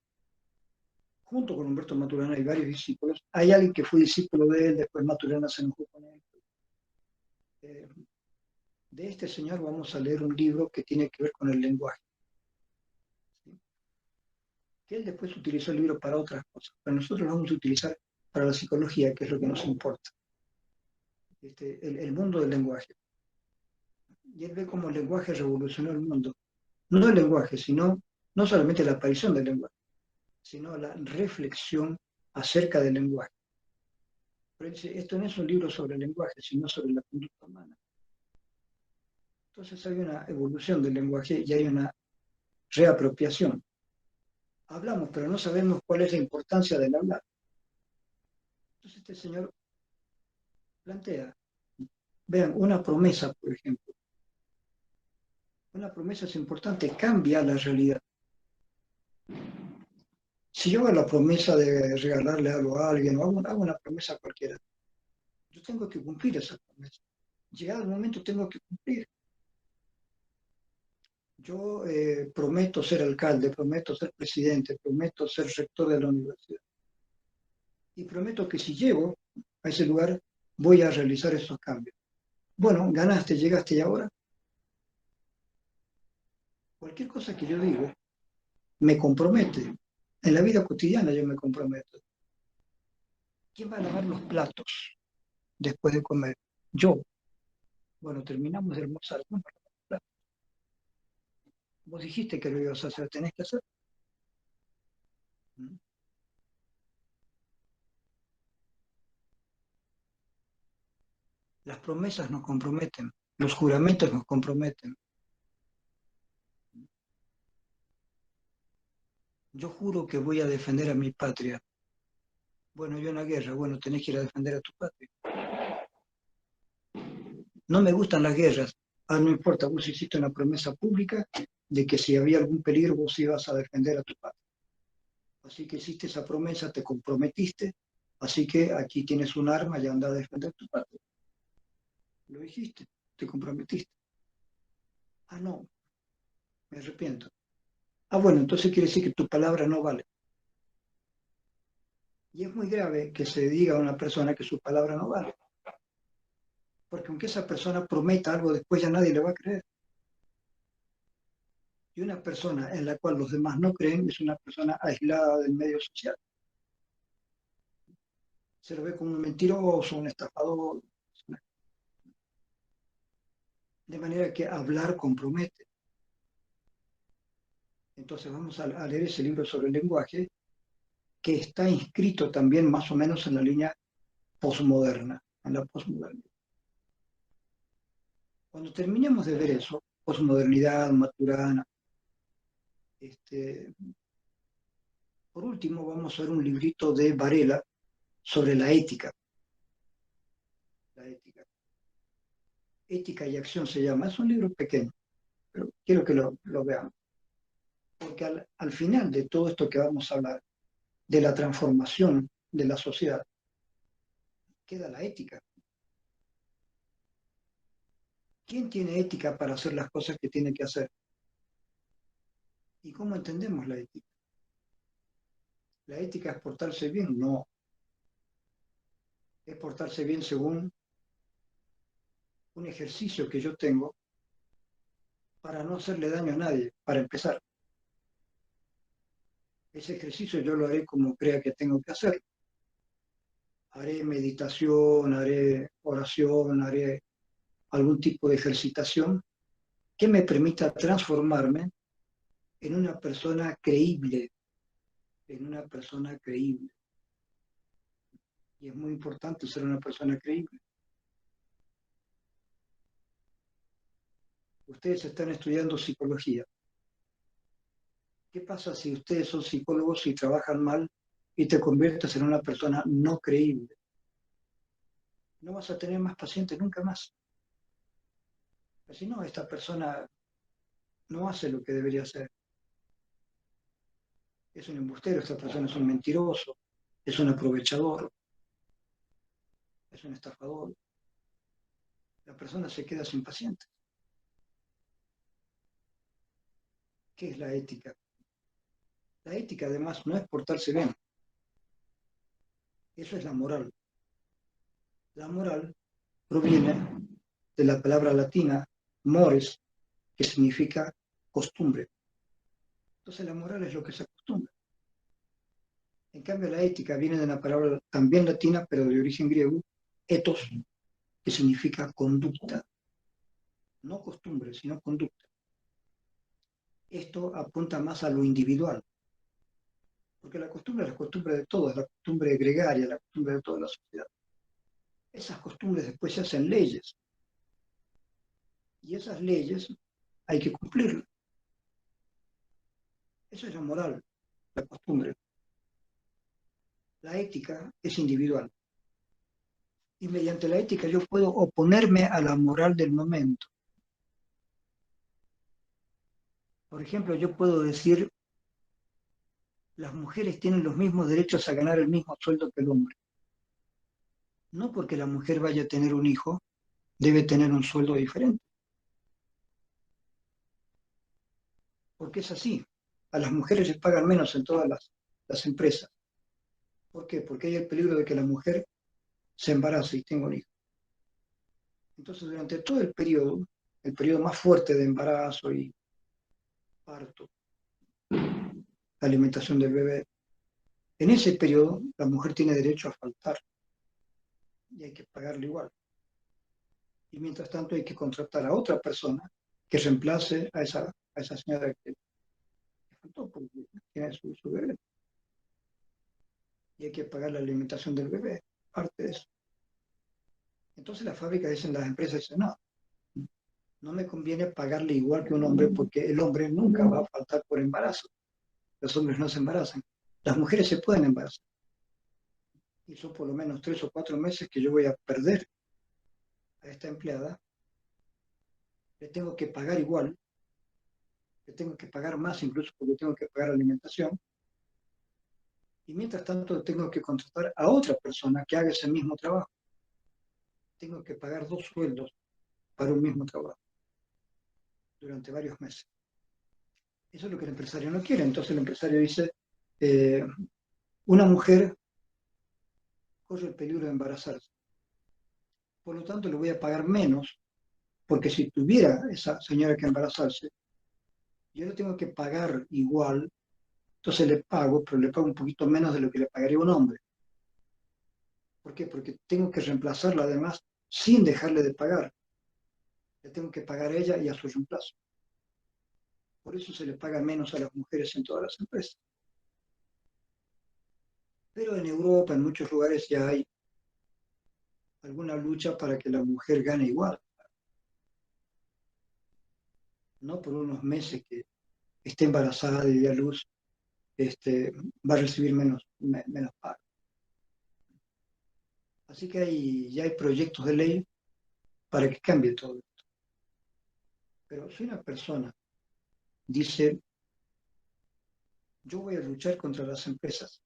Junto con Humberto Maturana hay varios discípulos. Hay alguien que fue discípulo de él, después Maturana se enojó con él. Eh, de este señor vamos a leer un libro que tiene que ver con el lenguaje. ¿Sí? Que él después utilizó el libro para otras cosas, pero nosotros lo vamos a utilizar para la psicología, que es lo que nos importa. El mundo del lenguaje. Y él ve cómo el lenguaje revolucionó el mundo. No el lenguaje, sino no solamente la aparición del lenguaje, sino la reflexión acerca del lenguaje. Pero él dice, esto no es un libro sobre el lenguaje, sino sobre la conducta humana. Entonces hay una evolución del lenguaje y hay una reapropiación. Hablamos, pero no sabemos cuál es la importancia del hablar. Entonces este señor plantea, vean, una promesa, por ejemplo. Una promesa es importante, cambia la realidad. Si yo hago la promesa de regalarle algo a alguien o hago una promesa cualquiera, yo tengo que cumplir esa promesa. Llegado el momento tengo que cumplir. Yo prometo ser alcalde, prometo ser presidente, prometo ser rector de la universidad. Y prometo que si llego a ese lugar voy a realizar esos cambios. Bueno, ganaste, llegaste y ahora cualquier cosa que yo digo me compromete. En la vida cotidiana yo me comprometo. ¿Quién va a lavar los platos después de comer? Yo. Bueno, terminamos de almorzar. ¿Quién va a lavar los platos? Vos dijiste que lo ibas a hacer, tenés que hacer. ¿Mm? Las promesas nos comprometen, los juramentos nos comprometen. Yo juro que voy a defender a mi patria. Bueno, yo en la guerra, bueno, tenés que ir a defender a tu patria. No me gustan las guerras. Ah, no importa, vos hiciste una promesa pública de que si había algún peligro vos ibas a defender a tu patria. Así que hiciste esa promesa, te comprometiste, así que aquí tienes un arma y anda a defender tu patria. Lo dijiste, te comprometiste. Ah, no, me arrepiento. Ah, bueno, entonces quiere decir que tu palabra no vale. Y es muy grave que se diga a una persona que su palabra no vale. Porque aunque esa persona prometa algo, después ya nadie le va a creer. Y una persona en la cual los demás no creen es una persona aislada del medio social. Se lo ve como un mentiroso, un estafador. De manera que hablar compromete. Entonces vamos a leer ese libro sobre el lenguaje que está inscrito también más o menos en la línea posmoderna, en la posmodernidad. Cuando terminemos de ver eso, posmodernidad, Maturana, este, por último vamos a ver un librito de Varela sobre la ética. La ética. Ética y acción se llama. Es un libro pequeño, pero quiero que lo veamos. Porque al final de todo esto que vamos a hablar, de la transformación de la sociedad, queda la ética. ¿Quién tiene ética para hacer las cosas que tiene que hacer? ¿Y cómo entendemos la ética? ¿La ética es portarse bien? No. Es portarse bien según un ejercicio que yo tengo para no hacerle daño a nadie, para empezar. Ese ejercicio yo lo haré como crea que tengo que hacer. Haré meditación, haré oración, haré algún tipo de ejercitación que me permita transformarme en una persona creíble, en una persona creíble. Y es muy importante ser una persona creíble. Ustedes están estudiando psicología. ¿Qué pasa si ustedes son psicólogos y trabajan mal y te conviertes en una persona no creíble? No vas a tener más pacientes nunca más. Si no, esta persona no hace lo que debería hacer. Es un embustero, esta persona es un mentiroso, es un aprovechador, es un estafador. La persona se queda sin pacientes. ¿Qué es la ética? La ética, además, no es portarse bien. Eso es la moral. La moral proviene de la palabra latina mores, que significa costumbre. Entonces la moral es lo que se acostumbra. En cambio, la ética viene de una palabra también latina, pero de origen griego, ethos, que significa conducta. No costumbre, sino conducta. Esto apunta más a lo individual, porque la costumbre es la costumbre de todos, la costumbre gregaria, la costumbre de toda la sociedad. Esas costumbres después se hacen leyes, y esas leyes hay que cumplirlas. Eso es la moral, la costumbre. La ética es individual. Y mediante la ética yo puedo oponerme a la moral del momento. Por ejemplo, yo puedo decir, las mujeres tienen los mismos derechos a ganar el mismo sueldo que el hombre. No porque la mujer vaya a tener un hijo, debe tener un sueldo diferente. Porque es así. A las mujeres les pagan menos en todas las empresas. ¿Por qué? Porque hay el peligro de que la mujer se embarace y tenga un hijo. Entonces, durante todo el periodo más fuerte de embarazo y parto, la alimentación del bebé, en ese periodo la mujer tiene derecho a faltar y hay que pagarle igual. Y mientras tanto hay que contratar a otra persona que reemplace a esa señora que faltó porque tiene su bebé. Y hay que pagar la alimentación del bebé, parte de eso. Entonces las fábricas dicen, las empresas dicen, no, no me conviene pagarle igual que un hombre porque el hombre nunca va a faltar por embarazo. Los hombres no se embarazan. Las mujeres se pueden embarazar. Y son por lo menos 3 o 4 meses que yo voy a perder a esta empleada. Le tengo que pagar igual, le tengo que pagar más incluso porque tengo que pagar alimentación. Y mientras tanto tengo que contratar a otra persona que haga ese mismo trabajo. Tengo que pagar 2 sueldos para un mismo trabajo durante varios meses. Eso es lo que el empresario no quiere. Entonces el empresario dice, eh, una mujer corre el peligro de embarazarse. Por lo tanto, le voy a pagar menos, porque si tuviera esa señora que embarazarse, yo le tengo que pagar igual, entonces le pago, pero le pago un poquito menos de lo que le pagaría a un hombre. ¿Por qué? Porque tengo que reemplazarla además sin dejarle de pagar. Le tengo que pagar a ella y a su reemplazo. Por eso se le paga menos a las mujeres en todas las empresas. Pero en Europa, en muchos lugares, ya hay alguna lucha para que la mujer gane igual. No por unos meses que esté embarazada y dé a luz, va a recibir menos pago. Así que ya hay proyectos de ley para que cambie todo esto. Pero si una persona dice, yo voy a luchar contra las empresas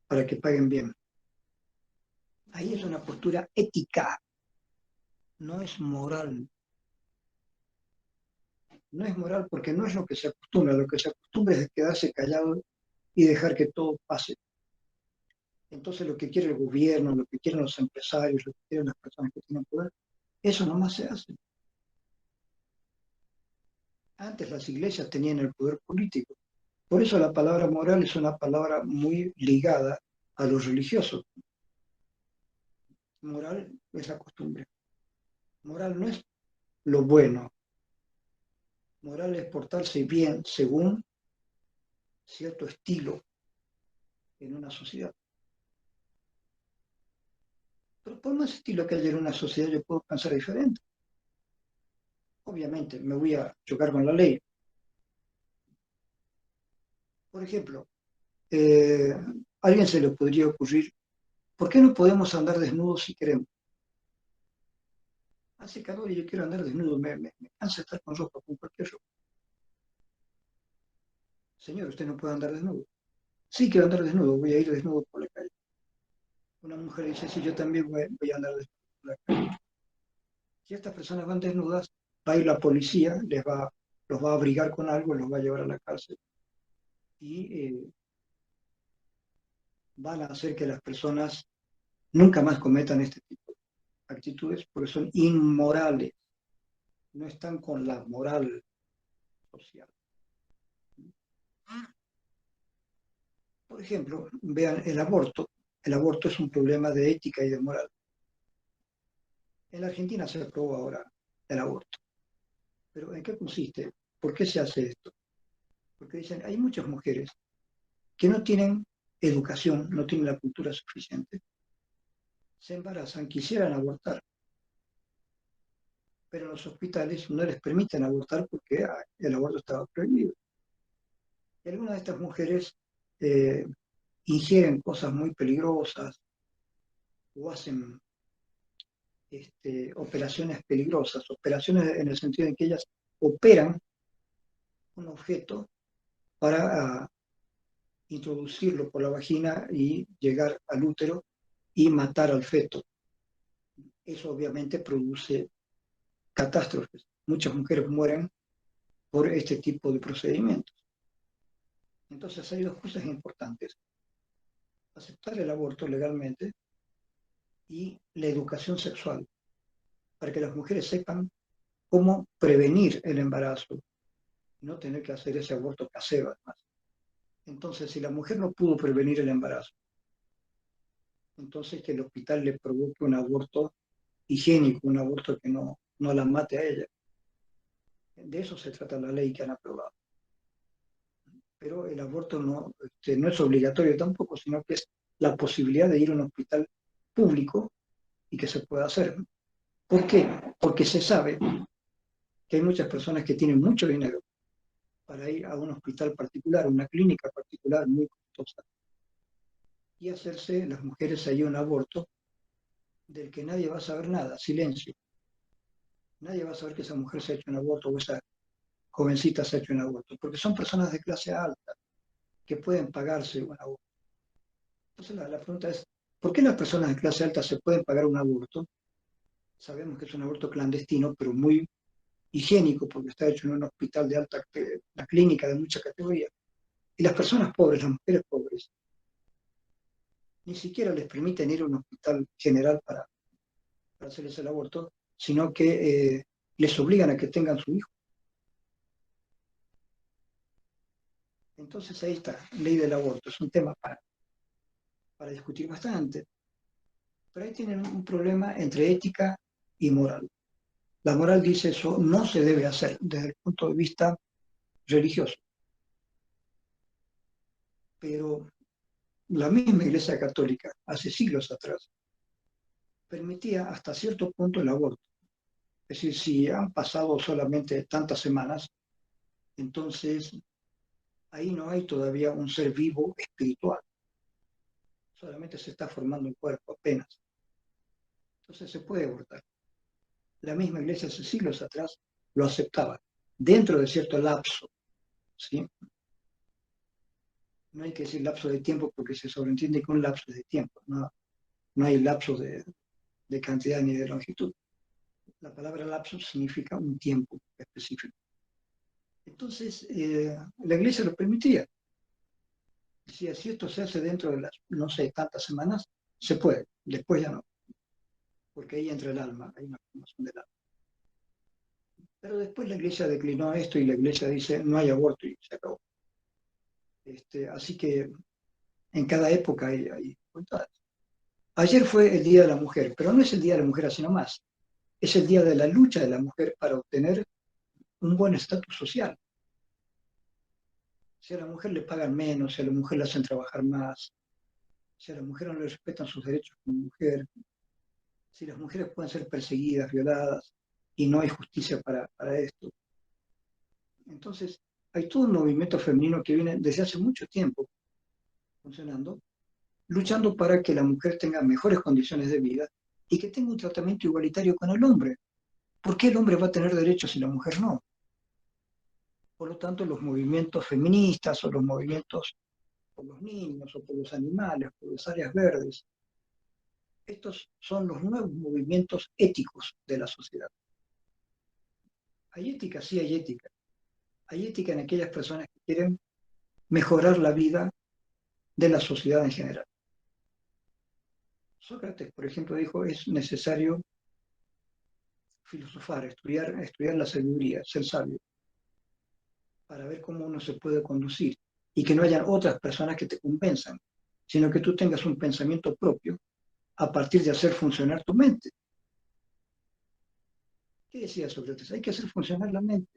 para que paguen bien, ahí es una postura ética, no es moral. No es moral porque no es lo que se acostumbra. Lo que se acostumbra es quedarse callado y dejar que todo pase. Entonces lo que quiere el gobierno, lo que quieren los empresarios, lo que quieren las personas que tienen poder, eso nomás se hace. Antes las iglesias tenían el poder político. Por eso la palabra moral es una palabra muy ligada a lo religioso. Moral es la costumbre. Moral no es lo bueno. Moral es portarse bien según cierto estilo en una sociedad. Pero por más estilo que haya en una sociedad, yo puedo pensar diferente. Obviamente, me voy a chocar con la ley. Por ejemplo, a alguien se le podría ocurrir, ¿por qué no podemos andar desnudos si queremos? Hace calor y yo quiero andar desnudo, me cansa estar con ropa, con cualquier ropa. Señor, usted no puede andar desnudo. Sí, quiero andar desnudo, voy a ir desnudo por la calle. Una mujer dice, sí, yo también voy a andar desnudo por la calle. Si estas personas van desnudas, va a ir la policía, los va a abrigar con algo, los va a llevar a la cárcel y van a hacer que las personas nunca más cometan este tipo de actitudes porque son inmorales, no están con la moral social. Por ejemplo, vean el aborto. El aborto es un problema de ética y de moral. En la Argentina se aprobó ahora el aborto. Pero ¿en qué consiste? ¿Por qué se hace esto? Porque dicen, hay muchas mujeres que no tienen educación, no tienen la cultura suficiente, se embarazan, quisieran abortar, pero en los hospitales no les permiten abortar porque el aborto estaba prohibido. Y algunas de estas mujeres eh, ingieren cosas muy peligrosas o hacen operaciones peligrosas, operaciones en el sentido de que ellas operan un objeto para introducirlo por la vagina y llegar al útero y matar al feto. Eso obviamente produce catástrofes. Muchas mujeres mueren por este tipo de procedimientos. Entonces hay dos cosas importantes. Aceptar el aborto legalmente y la educación sexual, para que las mujeres sepan cómo prevenir el embarazo, no tener que hacer ese aborto casero además. Entonces, si la mujer no pudo prevenir el embarazo, entonces que el hospital le provoque un aborto higiénico, un aborto que no la mate a ella. De eso se trata la ley que han aprobado. Pero el aborto no es obligatorio tampoco, sino que es la posibilidad de ir a un hospital público y que se pueda hacer. ¿Por qué? Porque se sabe que hay muchas personas que tienen mucho dinero para ir a un hospital particular, una clínica particular muy costosa, y hacerse las mujeres ahí un aborto del que nadie va a saber nada, silencio. Nadie va a saber que esa mujer se ha hecho un aborto o esa jovencita se ha hecho un aborto, porque son personas de clase alta que pueden pagarse un aborto. Entonces la pregunta es, ¿por qué las personas de clase alta se pueden pagar un aborto? Sabemos que es un aborto clandestino, pero muy higiénico, porque está hecho en un hospital de alta, una clínica de mucha categoría. Y las personas pobres, las mujeres pobres, ni siquiera les permiten ir a un hospital general para hacerles el aborto, sino que les obligan a que tengan su hijo. Entonces ahí está, ley del aborto, es un tema para discutir bastante, pero ahí tienen un problema entre ética y moral. La moral dice eso no se debe hacer desde el punto de vista religioso, pero la misma Iglesia Católica, hace siglos atrás, permitía hasta cierto punto el aborto. Es decir, si han pasado solamente tantas semanas, entonces ahí no hay todavía un ser vivo espiritual, solamente se está formando un cuerpo apenas. Entonces se puede abortar. La misma Iglesia hace siglos atrás lo aceptaba, dentro de cierto lapso, ¿sí? No hay que decir lapso de tiempo porque se sobreentiende que un lapso es de tiempo, no hay lapso de cantidad ni de longitud. La palabra lapso significa un tiempo específico. Entonces, la iglesia lo permitía. Decía, si esto se hace dentro de las, no sé, tantas semanas, se puede, después ya no, porque ahí entra el alma, hay una formación del alma. Pero después la iglesia declinó esto y la iglesia dice, no hay aborto y se acabó. Así que en cada época hay dificultades. Ayer fue el Día de la Mujer, pero no es el Día de la Mujer así nomás, es el día de la lucha de la mujer para obtener un buen estatus social. Si a la mujer le pagan menos, si a la mujer la hacen trabajar más, si a la mujer no le respetan sus derechos como mujer, si las mujeres pueden ser perseguidas, violadas, y no hay justicia para esto. Entonces, hay todo un movimiento femenino que viene desde hace mucho tiempo funcionando, luchando para que la mujer tenga mejores condiciones de vida y que tenga un tratamiento igualitario con el hombre. ¿Por qué el hombre va a tener derechos y la mujer no? Por lo tanto, los movimientos feministas o los movimientos por los niños o por los animales, por las áreas verdes, estos son los nuevos movimientos éticos de la sociedad. Hay ética, sí hay ética. Hay ética en aquellas personas que quieren mejorar la vida de la sociedad en general. Sócrates, por ejemplo, dijo, es necesario filosofar, estudiar la sabiduría, ser sabio, para ver cómo uno se puede conducir y que no hayan otras personas que te convenzan, sino que tú tengas un pensamiento propio a partir de hacer funcionar tu mente. ¿Qué decía Sócrates? Hay que hacer funcionar la mente.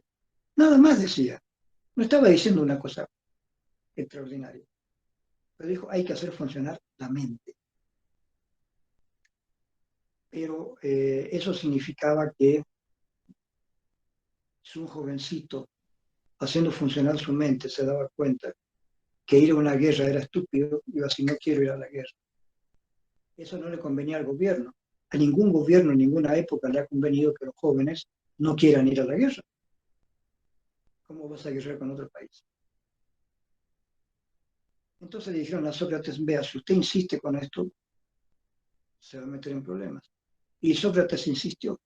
Nada más decía. No estaba diciendo una cosa extraordinaria, pero dijo, hay que hacer funcionar la mente. Pero eso significaba que si un jovencito, haciendo funcionar su mente, se daba cuenta que ir a una guerra era estúpido, iba así, no quiero ir a la guerra. Eso no le convenía al gobierno. A ningún gobierno en ninguna época le ha convenido que los jóvenes no quieran ir a la guerra. ¿Cómo vas a guerrear con otro país? Entonces le dijeron a Sócrates, vea, si usted insiste con esto, se va a meter en problemas. Y Sócrates insistió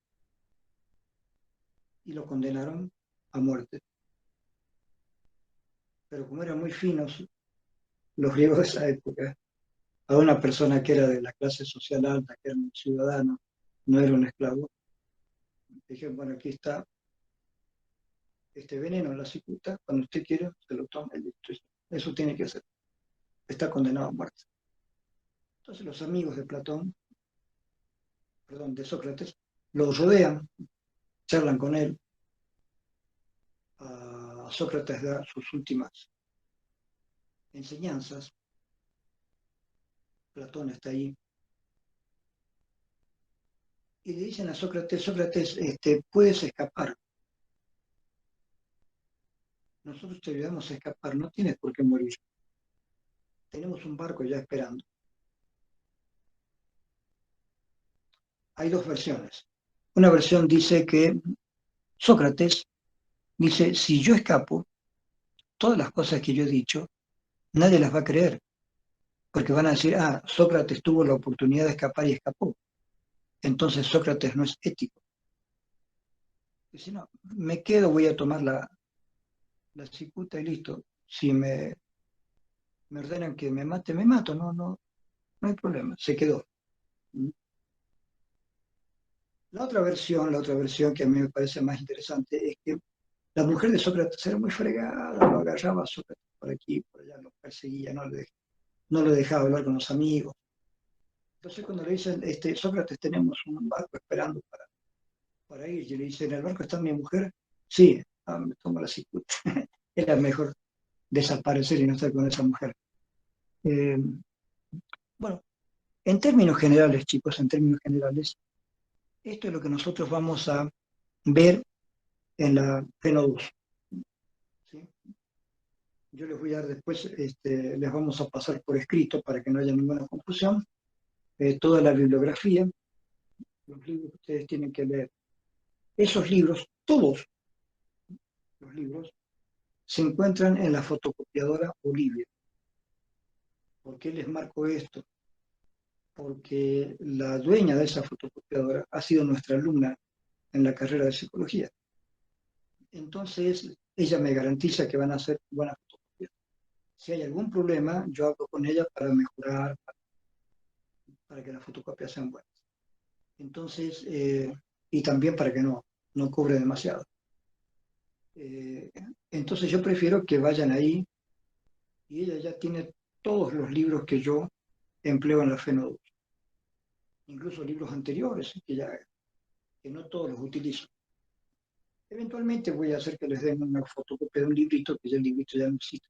y lo condenaron a muerte. Pero como eran muy finos los griegos de esa época, a una persona que era de la clase social alta, que era un ciudadano, no era un esclavo, dijeron, bueno, aquí está este veneno en la cicuta, cuando usted quiera, se lo toma y listo. Eso tiene que hacer. Está condenado a muerte. Entonces los amigos de Platón, perdón, de Sócrates, lo rodean, charlan con él. A Sócrates da sus últimas enseñanzas. Platón está ahí. Y le dicen a Sócrates, Sócrates, puedes escapar. Nosotros te ayudamos a escapar, no tienes por qué morir. Tenemos un barco ya esperando. Hay dos versiones. Una versión dice que Sócrates dice, si yo escapo, todas las cosas que yo he dicho, nadie las va a creer, porque van a decir, ah, Sócrates tuvo la oportunidad de escapar y escapó. Entonces Sócrates no es ético. Y si no, me quedo, voy a tomar la cicuta y listo. Si me ordenan que me mate, me mato, no hay problema, se quedó. La otra versión que a mí me parece más interesante es que la mujer de Sócrates era muy fregada, lo agarraba a Sócrates por aquí, por allá, lo perseguía, no le dejaba hablar con los amigos. Entonces cuando le dicen, Sócrates, tenemos un barco esperando para ir, y le dicen, ¿en el barco está mi mujer? Sí, me tomo la cicuta. Era mejor desaparecer y no estar con esa mujer. Eh, bueno, en términos generales, chicos, en términos generales, esto es lo que nosotros vamos a ver en la Fenodus. ¿Sí? Yo les voy a dar después, les vamos a pasar por escrito para que no haya ninguna confusión, toda la bibliografía, los libros que ustedes tienen que leer. Esos libros, todos los libros, se encuentran en la fotocopiadora Olivia. ¿Por qué les marco esto? Porque la dueña de esa fotocopiadora ha sido nuestra alumna en la carrera de psicología. Entonces, ella me garantiza que van a hacer buenas fotocopias. Si hay algún problema, yo hablo con ella para mejorar, para que las fotocopias sean buenas. Entonces, y también para que no cobre demasiado. Eh, entonces yo prefiero que vayan ahí y ella ya tiene todos los libros que yo empleo en la FENODUS, incluso libros anteriores que no todos los utilizo. Eventualmente voy a hacer que les den una fotocopia de un librito, que ya el librito ya no existe.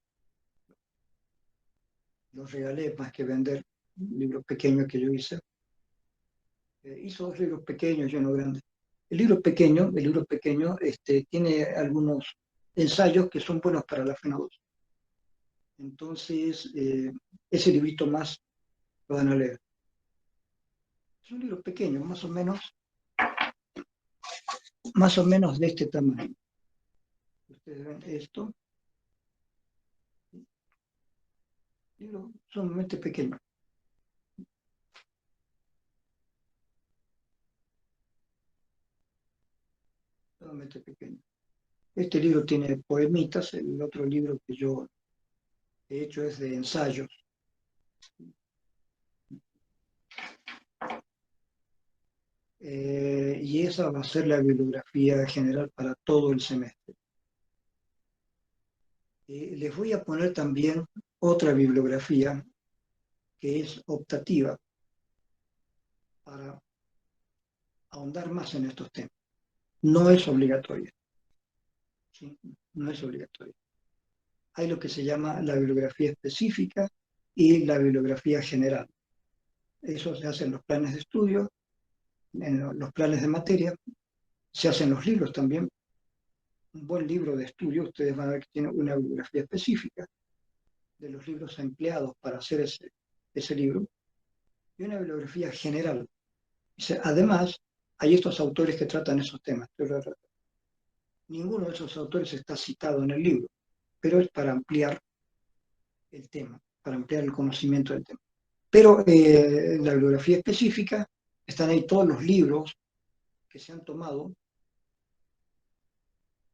Los regalé más que vender un libro pequeño que yo hice. Hizo dos libros pequeños y uno grande. El libro pequeño tiene algunos ensayos que son buenos para la FENA 2. Entonces, ese librito más lo van a leer. Es un libro pequeño, más o menos de este tamaño. Ustedes ven esto, libro sumamente pequeño. Sumamente pequeño. Este libro tiene poemitas, el otro libro que yo he hecho es de ensayos. Y esa va a ser la bibliografía general para todo el semestre. Les voy a poner también otra bibliografía que es optativa para ahondar más en estos temas. No es obligatoria, ¿sí? No es obligatoria. Hay lo que se llama la bibliografía específica y la bibliografía general. Eso se hace en los planes de estudio, en los planes de materia, se hacen los libros también. Un buen libro de estudio, ustedes van a ver que tiene una bibliografía específica de los libros empleados para hacer ese libro y una bibliografía general. Además, hay estos autores que tratan esos temas. Ninguno de esos autores está citado en el libro, pero es para ampliar el tema, para ampliar el conocimiento del tema. Pero en la bibliografía específica están ahí todos los libros que se han tomado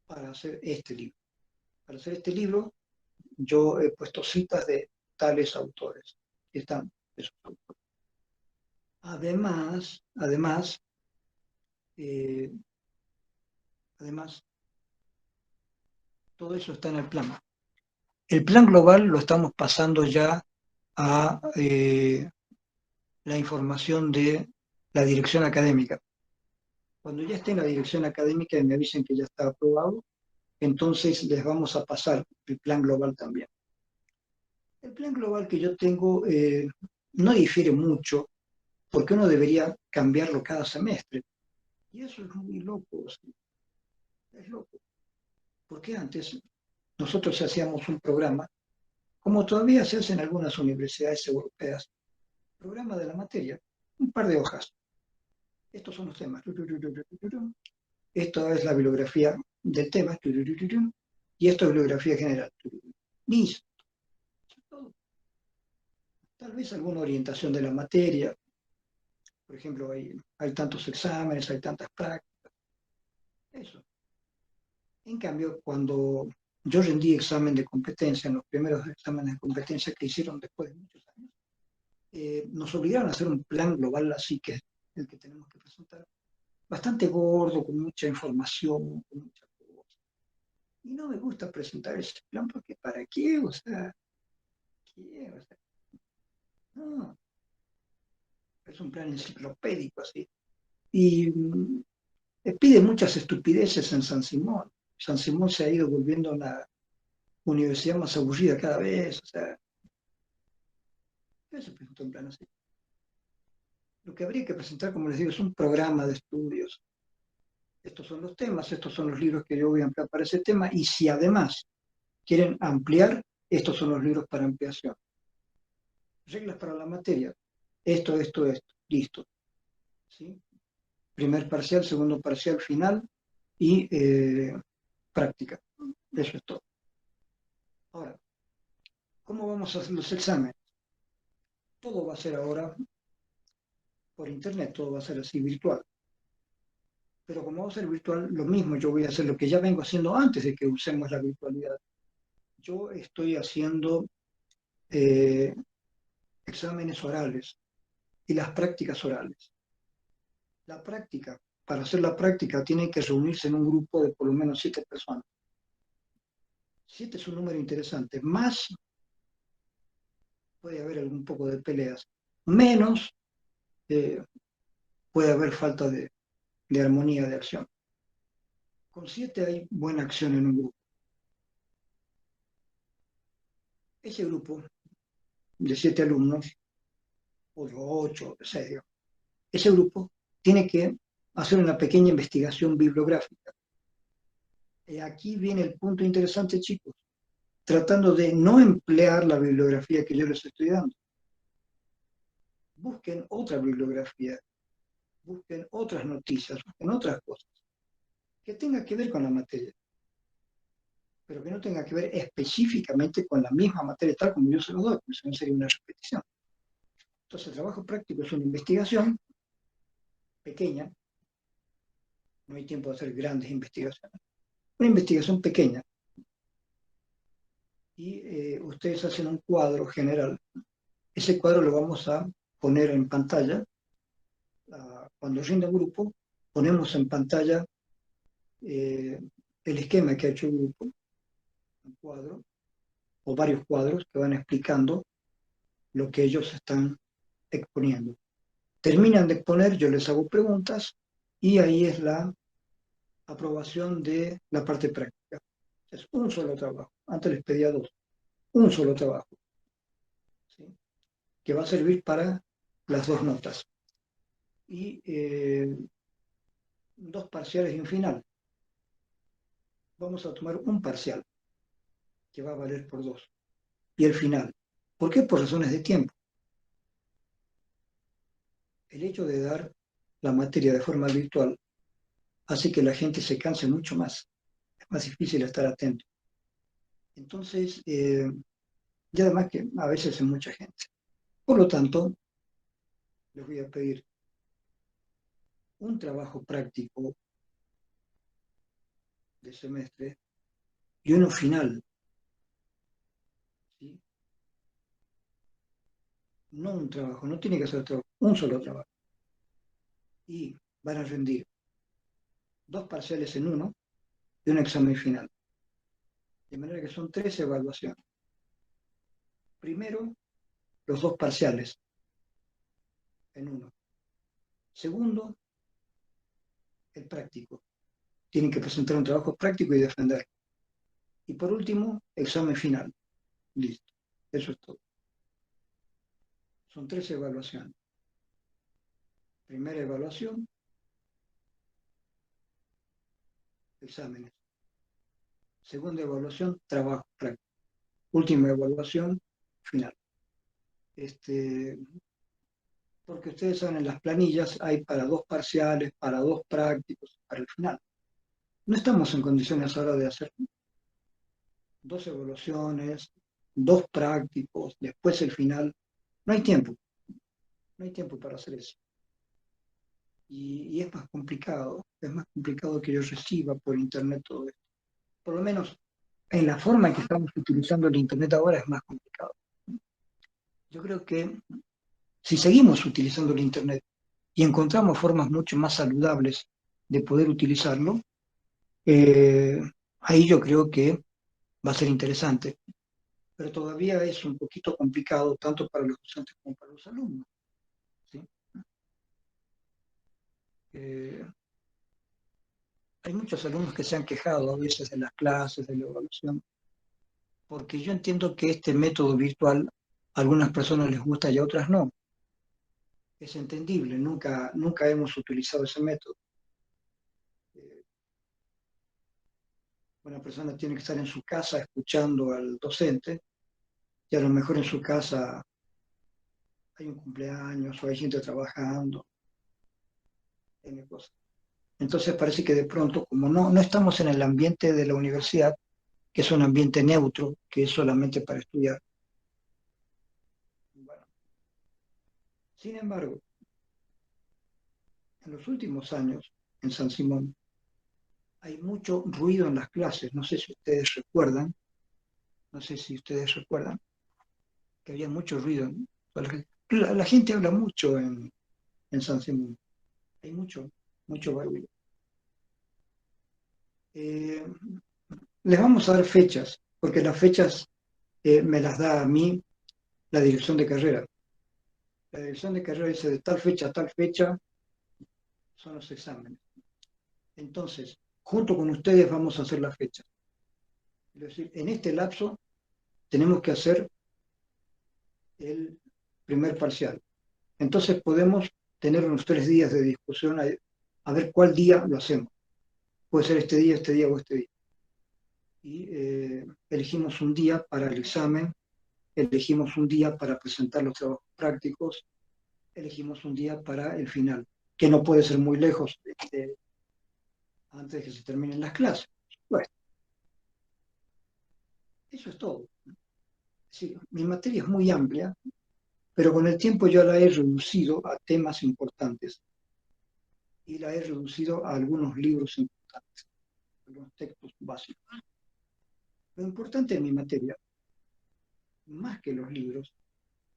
para hacer este libro. Para hacer este libro, yo he puesto citas de tales autores. Están esos autores. Eh, además, todo eso está en el plan. El plan global lo estamos pasando ya a la información de la dirección académica. Cuando ya esté en la dirección académica y me avisen que ya está aprobado, entonces les vamos a pasar el plan global también. El plan global que yo tengo no difiere mucho, porque uno debería cambiarlo cada semestre. Y eso es muy loco, ¿sí? Es loco. Porque antes nosotros hacíamos un programa, como todavía se hace en algunas universidades europeas, programa de la materia, un par de hojas. Estos son los temas. Esto es la bibliografía del tema. Y esto es bibliografía general. Listo. Tal vez alguna orientación de la materia. Por ejemplo, hay tantos exámenes, hay tantas prácticas. Eso. En cambio, cuando yo rendí examen de competencia, en los primeros exámenes de competencia que hicieron después de muchos años, nos obligaron a hacer un plan global así que es el que tenemos que presentar, bastante gordo, con mucha información, con muchas cosas. Y no me gusta presentar ese plan porque ¿para qué? O sea, ¿qué? O sea, no, es un plan enciclopédico así. Y pide muchas estupideces en San Simón. San Simón se ha ido volviendo una universidad más aburrida cada vez. O sea, ¿qué se presenta un plan así? Lo que habría que presentar, como les digo, es un programa de estudios. Estos son los temas, estos son los libros que yo voy a ampliar para ese tema, y si además quieren ampliar, estos son los libros para ampliación. Reglas para la materia, esto, listo. ¿Sí? Primer parcial, segundo parcial, final y práctica. Eso es todo. Ahora, ¿cómo vamos a hacer los exámenes? Todo va a ser ahora por internet, todo va a ser así virtual. Pero como va a ser virtual, lo mismo yo voy a hacer lo que ya vengo haciendo antes de que usemos la virtualidad. Yo estoy haciendo eh, exámenes orales y las prácticas orales. La práctica, para hacer la práctica, tienen que reunirse en un grupo de por lo menos 7 personas. 7 es un número interesante. Más puede haber algún poco de peleas. Menos eh, puede haber falta de armonía de acción. Con 7 hay buena acción en un grupo. Ese grupo de 7 alumnos, o de 8, o de 6, ese grupo tiene que hacer una pequeña investigación bibliográfica. Aquí viene el punto interesante, chicos, tratando de no emplear la bibliografía que yo les estoy dando. Busquen otra bibliografía, busquen otras noticias, busquen otras cosas que tengan que ver con la materia, pero que no tenga que ver específicamente con la misma materia, tal como yo se lo doy, porque si no sería una repetición. Entonces, el trabajo práctico es una investigación pequeña, no hay tiempo de hacer grandes investigaciones, una investigación pequeña, y ustedes hacen un cuadro general. Ese cuadro lo vamos a poner en pantalla. Cuando rinda el grupo, ponemos en pantalla el esquema que ha hecho el grupo, un cuadro o varios cuadros que van explicando lo que ellos están exponiendo. Terminan de exponer, yo les hago preguntas y ahí es la aprobación de la parte práctica. Es un solo trabajo. Antes les pedía dos. Un solo trabajo, ¿sí? Que va a servir para las dos notas. Y dos parciales y un final. Vamos a tomar un parcial que va a valer por dos. Y el final. ¿Por qué? Por razones de tiempo. El hecho de dar la materia de forma virtual hace que la gente se canse mucho más. Es más difícil estar atento. Entonces, y además que a veces es mucha gente. Por lo tanto, les voy a pedir un trabajo práctico de semestre y uno final, ¿sí? No un trabajo, no tiene que ser trabajo, un solo trabajo. Y van a rendir dos parciales en uno y un examen final. De manera que son tres evaluaciones. Primero, los dos parciales en uno. Segundo, el práctico. Tienen que presentar un trabajo práctico y defender. Y por último, examen final. Listo. Eso es todo. Son tres evaluaciones. Primera evaluación, exámenes. Segunda evaluación, trabajo práctico. Última evaluación, final. Porque ustedes saben, en las planillas hay para dos parciales, para dos prácticos, para el final. No estamos en condiciones ahora de hacer dos evaluaciones, dos prácticos, después el final. No hay tiempo, no hay tiempo para hacer eso. Y es más complicado que yo reciba por internet todo esto. Por lo menos en la forma en que estamos utilizando el internet ahora es más complicado. Yo creo que si seguimos utilizando el internet y encontramos formas mucho más saludables de poder utilizarlo, eh, ahí yo creo que va a ser interesante. Pero todavía es un poquito complicado tanto para los docentes como para los alumnos, ¿sí? Eh, Hay muchos alumnos que se han quejado a veces de las clases, de la evaluación, porque yo entiendo que este método virtual a algunas personas les gusta y a otras no. Es entendible, nunca hemos utilizado ese método. Eh, una persona tiene que estar en su casa escuchando al docente y a lo mejor en su casa hay un cumpleaños o hay gente trabajando, tiene cosas. Entonces parece que de pronto, como no estamos en el ambiente de la universidad, que es un ambiente neutro, que es solamente para estudiar. Bueno, sin embargo, en los últimos años, en San Simón, hay mucho ruido en las clases. No sé si ustedes recuerdan que había mucho ruido, ¿no? La gente habla mucho en San Simón. Hay mucho barullo. Eh, Les vamos a dar fechas, porque las fechas me las da a mí la dirección de carrera. La dirección de carrera dice de tal fecha a tal fecha son los exámenes. Entonces, junto con ustedes vamos a hacer la fecha. Es decir, en este lapso tenemos que hacer el primer parcial. Entonces podemos tener unos 3 días de discusión a ver cuál día lo hacemos. Puede ser este día o este día. y elegimos un día para el examen, elegimos un día para presentar los trabajos prácticos, elegimos un día para el final, que no puede ser muy lejos antes de que se terminen las clases. Bueno, eso es todo. Sí, mi materia es muy amplia, pero con el tiempo yo la he reducido a temas importantes y la he reducido a algunos libros importantes, algunos textos básicos. Lo importante en mi materia, más que los libros,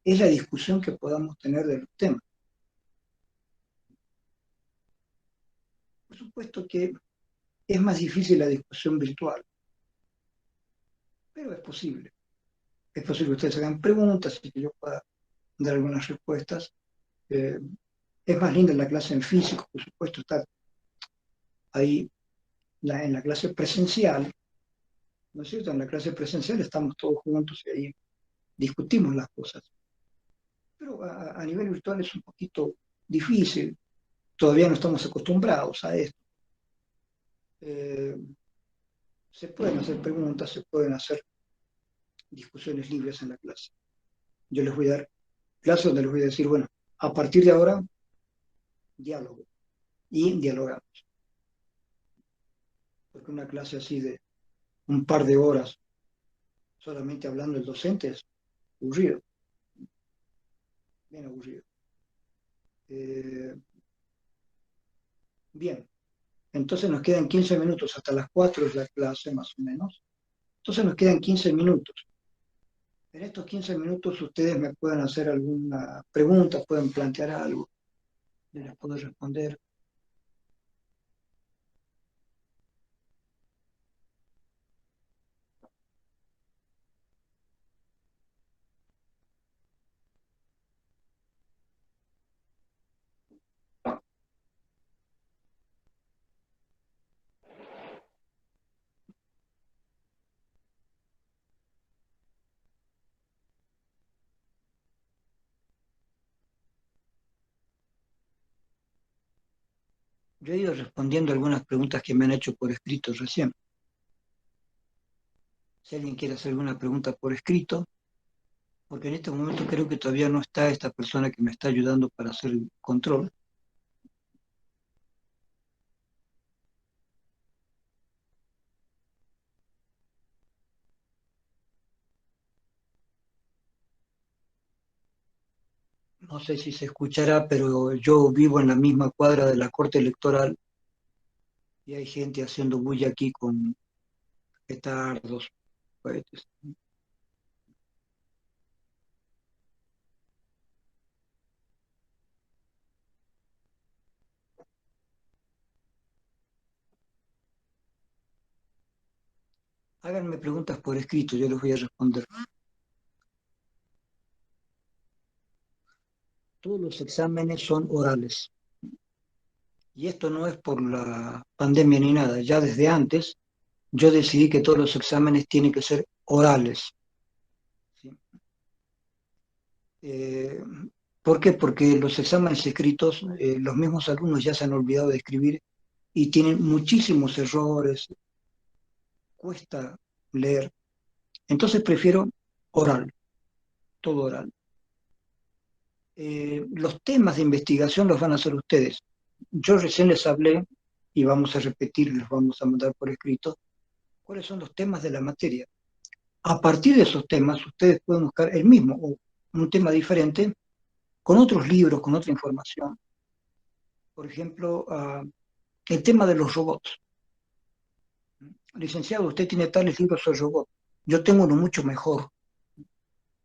es la discusión que podamos tener de los temas. Por supuesto que es más difícil la discusión virtual, pero es posible. Es posible que ustedes hagan preguntas y que yo pueda dar algunas respuestas. Eh, es más linda la clase en físico, por supuesto, estar ahí en la clase presencial, ¿no es cierto? En la clase presencial estamos todos juntos y ahí discutimos las cosas. Pero a nivel virtual es un poquito difícil, todavía no estamos acostumbrados a esto. Eh, se pueden hacer preguntas, se pueden hacer discusiones libres en la clase. Yo les voy a dar clases donde les voy a decir, bueno, a partir de ahora, diálogo y dialogamos. Porque una clase así de un par de horas solamente hablando el docente es aburrido, bien aburrido. Eh, bien, entonces nos quedan 15 minutos, hasta las 4 es la clase más o menos. Entonces nos quedan 15 minutos. En estos 15 minutos ustedes me pueden hacer alguna pregunta, pueden plantear algo, yo les puedo responder. Yo he ido respondiendo algunas preguntas que me han hecho por escrito recién. Si alguien quiere hacer alguna pregunta por escrito, porque en este momento creo que todavía no está esta persona que me está ayudando para hacer el control. No sé si se escuchará, pero yo vivo en la misma cuadra de la Corte Electoral y hay gente haciendo bulla aquí con petardos, cohetes. Háganme preguntas por escrito, yo les voy a responder. Todos los exámenes son orales. Y esto no es por la pandemia ni nada. Ya desde antes yo decidí que todos los exámenes tienen que ser orales. ¿Sí? Eh, ¿Por qué? Porque los exámenes escritos, los mismos alumnos ya se han olvidado de escribir y tienen muchísimos errores, cuesta leer. Entonces prefiero oral, todo oral. Los temas de investigación los van a hacer ustedes. Yo recién les hablé y vamos a repetir, los vamos a mandar por escrito, cuáles son los temas de la materia. A partir de esos temas, ustedes pueden buscar el mismo o un tema diferente con otros libros, con otra información. Por ejemplo, el tema de los robots. Licenciado, usted tiene tales libros sobre robots. Yo tengo uno mucho mejor,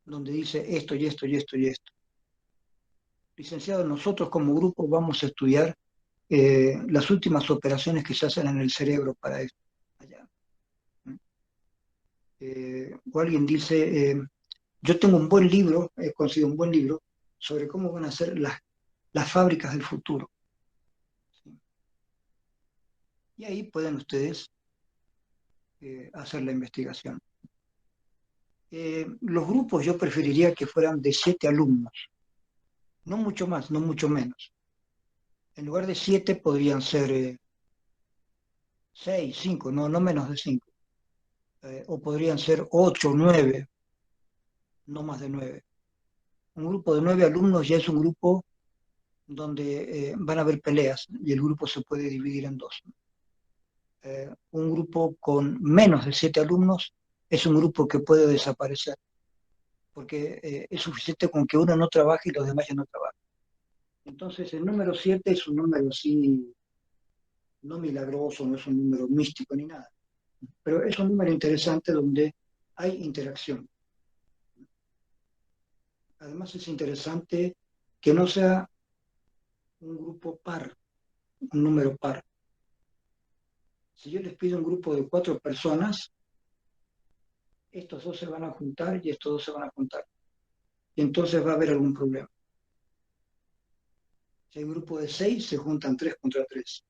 donde dice esto y esto y esto y esto. Licenciado, nosotros como grupo vamos a estudiar las últimas operaciones que se hacen en el cerebro para esto. Allá. O alguien dice, yo tengo un buen libro, he conseguido un buen libro sobre cómo van a ser las fábricas del futuro. ¿Sí? Y ahí pueden ustedes hacer la investigación. Los grupos yo preferiría que fueran de 7 alumnos, no mucho más, no mucho menos. En lugar de 7 podrían ser 6, 5, no, no menos de 5. o podrían ser 8 o 9, no más de 9. Un grupo de 9 alumnos ya es un grupo donde van a haber peleas y el grupo se puede dividir en dos. Un grupo con menos de 7 alumnos es un grupo que puede desaparecer, porque es suficiente con que uno no trabaje y los demás ya no trabajen. Entonces el número 7 es un número así, no milagroso, no es un número místico ni nada, pero es un número interesante donde hay interacción. Además es interesante que no sea un grupo par, un número par. Si yo les pido un grupo de 4 personas, estos dos se van a juntar y estos dos se van a juntar. Y entonces va a haber algún problema. Si hay un grupo de 6, se juntan 3 contra 3.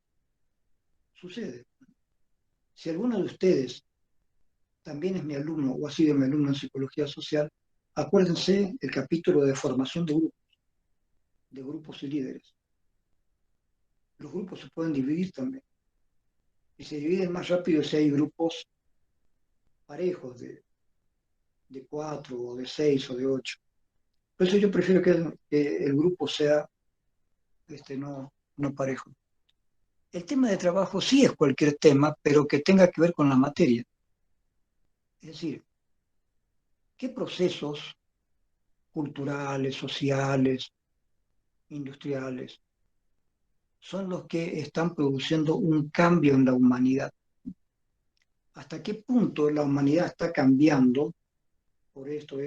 Sucede. Si alguno de ustedes también es mi alumno o ha sido mi alumno en psicología social, acuérdense el capítulo de formación de grupos y líderes. Los grupos se pueden dividir también. Y se dividen más rápido si hay grupos parejos de 4 o de 6 o de 8. Por eso yo prefiero que el grupo sea no parejo. El tema de trabajo sí es cualquier tema, pero que tenga que ver con la materia. Es decir, ¿qué procesos culturales, sociales, industriales son los que están produciendo un cambio en la humanidad? ¿Hasta qué punto la humanidad está cambiando por esto?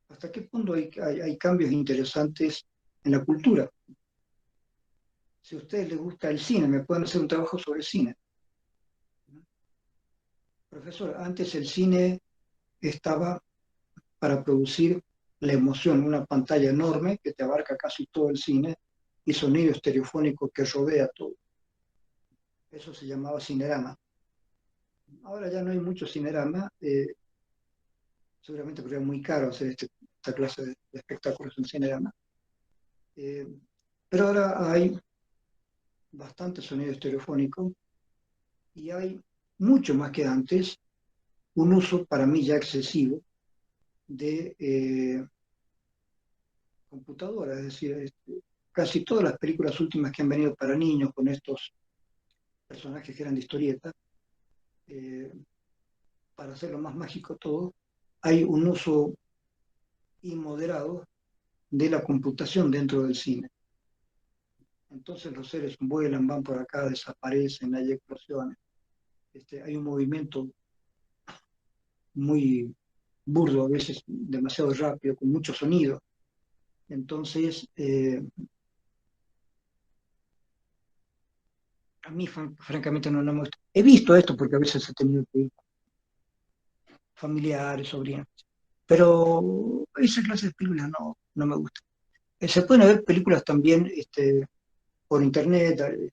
¿Hasta qué punto hay cambios interesantes en la cultura? Si a ustedes les gusta el cine, me pueden hacer un trabajo sobre cine. Profesor, antes el cine estaba para producir la emoción, una pantalla enorme que te abarca casi todo el cine y sonido estereofónico que rodea todo. Eso se llamaba cinerama. Ahora ya no hay mucho cinerama, seguramente porque es muy caro hacer esta clase de espectáculos en cinerama. Eh, pero ahora hay bastante sonido estereofónico y hay mucho más que antes un uso para mí ya excesivo de computadora, es decir, casi todas las películas últimas que han venido para niños con estos personajes que eran de historieta, eh, para hacerlo más mágico todo, hay un uso inmoderado de la computación dentro del cine. Entonces los seres vuelan, van por acá, desaparecen, hay explosiones, hay un movimiento muy burdo, a veces demasiado rápido, con mucho sonido. Entonces, a mí francamente no me gusta. He visto esto porque a veces he tenido que ir familiares, sobrinos, pero esa clase de películas no me gusta. Se pueden ver películas también por internet,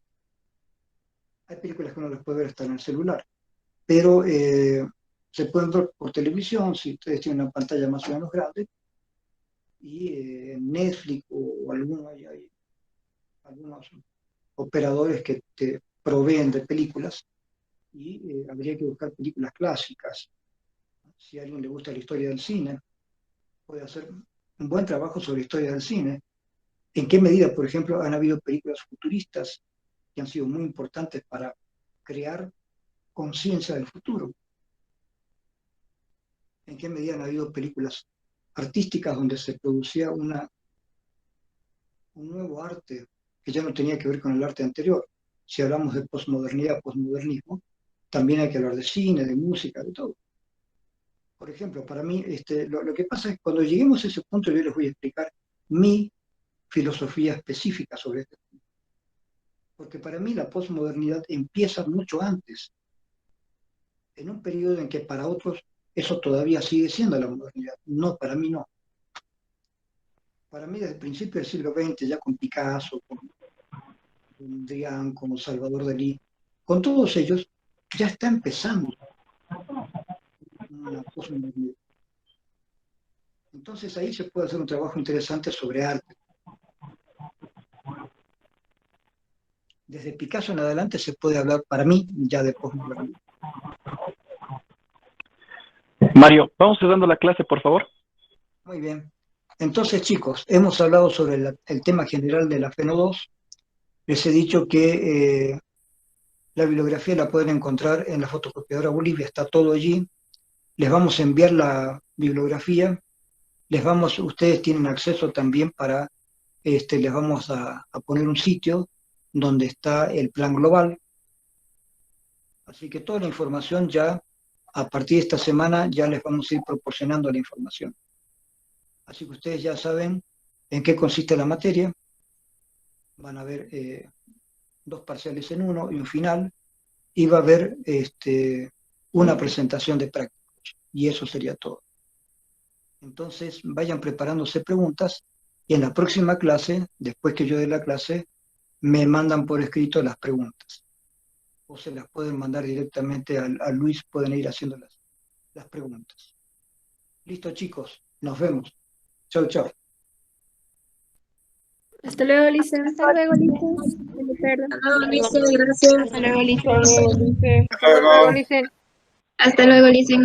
hay películas que uno las puede ver hasta en el celular, pero se pueden ver por televisión si ustedes tienen una pantalla más o menos grande, y en Netflix o hay algunos operadores que te proveen de películas, y habría que buscar películas clásicas. Si a alguien le gusta la historia del cine, puede hacer un buen trabajo sobre la historia del cine. ¿En qué medida, por ejemplo, han habido películas futuristas que han sido muy importantes para crear conciencia del futuro? ¿En qué medida han habido películas artísticas donde se producía un nuevo arte que ya no tenía que ver con el arte anterior? Si hablamos de posmodernidad, posmodernismo, también hay que hablar de cine, de música, de todo. Por ejemplo, para mí, lo que pasa es que cuando lleguemos a ese punto, yo les voy a explicar mi filosofía específica sobre esto. Porque para mí la posmodernidad empieza mucho antes, en un periodo en que para otros eso todavía sigue siendo la modernidad. No, para mí no. Para mí desde el principio del siglo XX, ya con Picasso, con Drian, con Salvador Dalí, con todos ellos, ya está empezando una posmodernidad. Entonces ahí se puede hacer un trabajo interesante sobre arte. Desde Picasso en adelante se puede hablar, para mí, ya de posmodernismo. Mario, vamos dando la clase, por favor. Muy bien. Entonces, chicos, hemos hablado sobre el tema general de la FENO 2. Les he dicho que la bibliografía la pueden encontrar en la fotocopiadora Bolivia, está todo allí. Les vamos a enviar la bibliografía. Ustedes tienen acceso también les vamos a poner un sitio donde está el plan global. Así que toda la información ya, a partir de esta semana, ya les vamos a ir proporcionando la información. Así que ustedes ya saben en qué consiste la materia. Van a ver 2 parciales en uno y un final. Y va a haber una presentación de prácticos. Y eso sería todo. Entonces, vayan preparándose preguntas y en la próxima clase, después que yo dé la clase, me mandan por escrito las preguntas. O se las pueden mandar directamente a Luis, pueden ir haciendo las preguntas. Listo, chicos, nos vemos. Chau, chau. Hasta luego, Lisa. Hasta luego, Lice. Hasta luego, Lice. Gracias. Hasta luego, Lice. Hasta luego, Lice. Hasta luego, Lice. Hasta luego, Lice.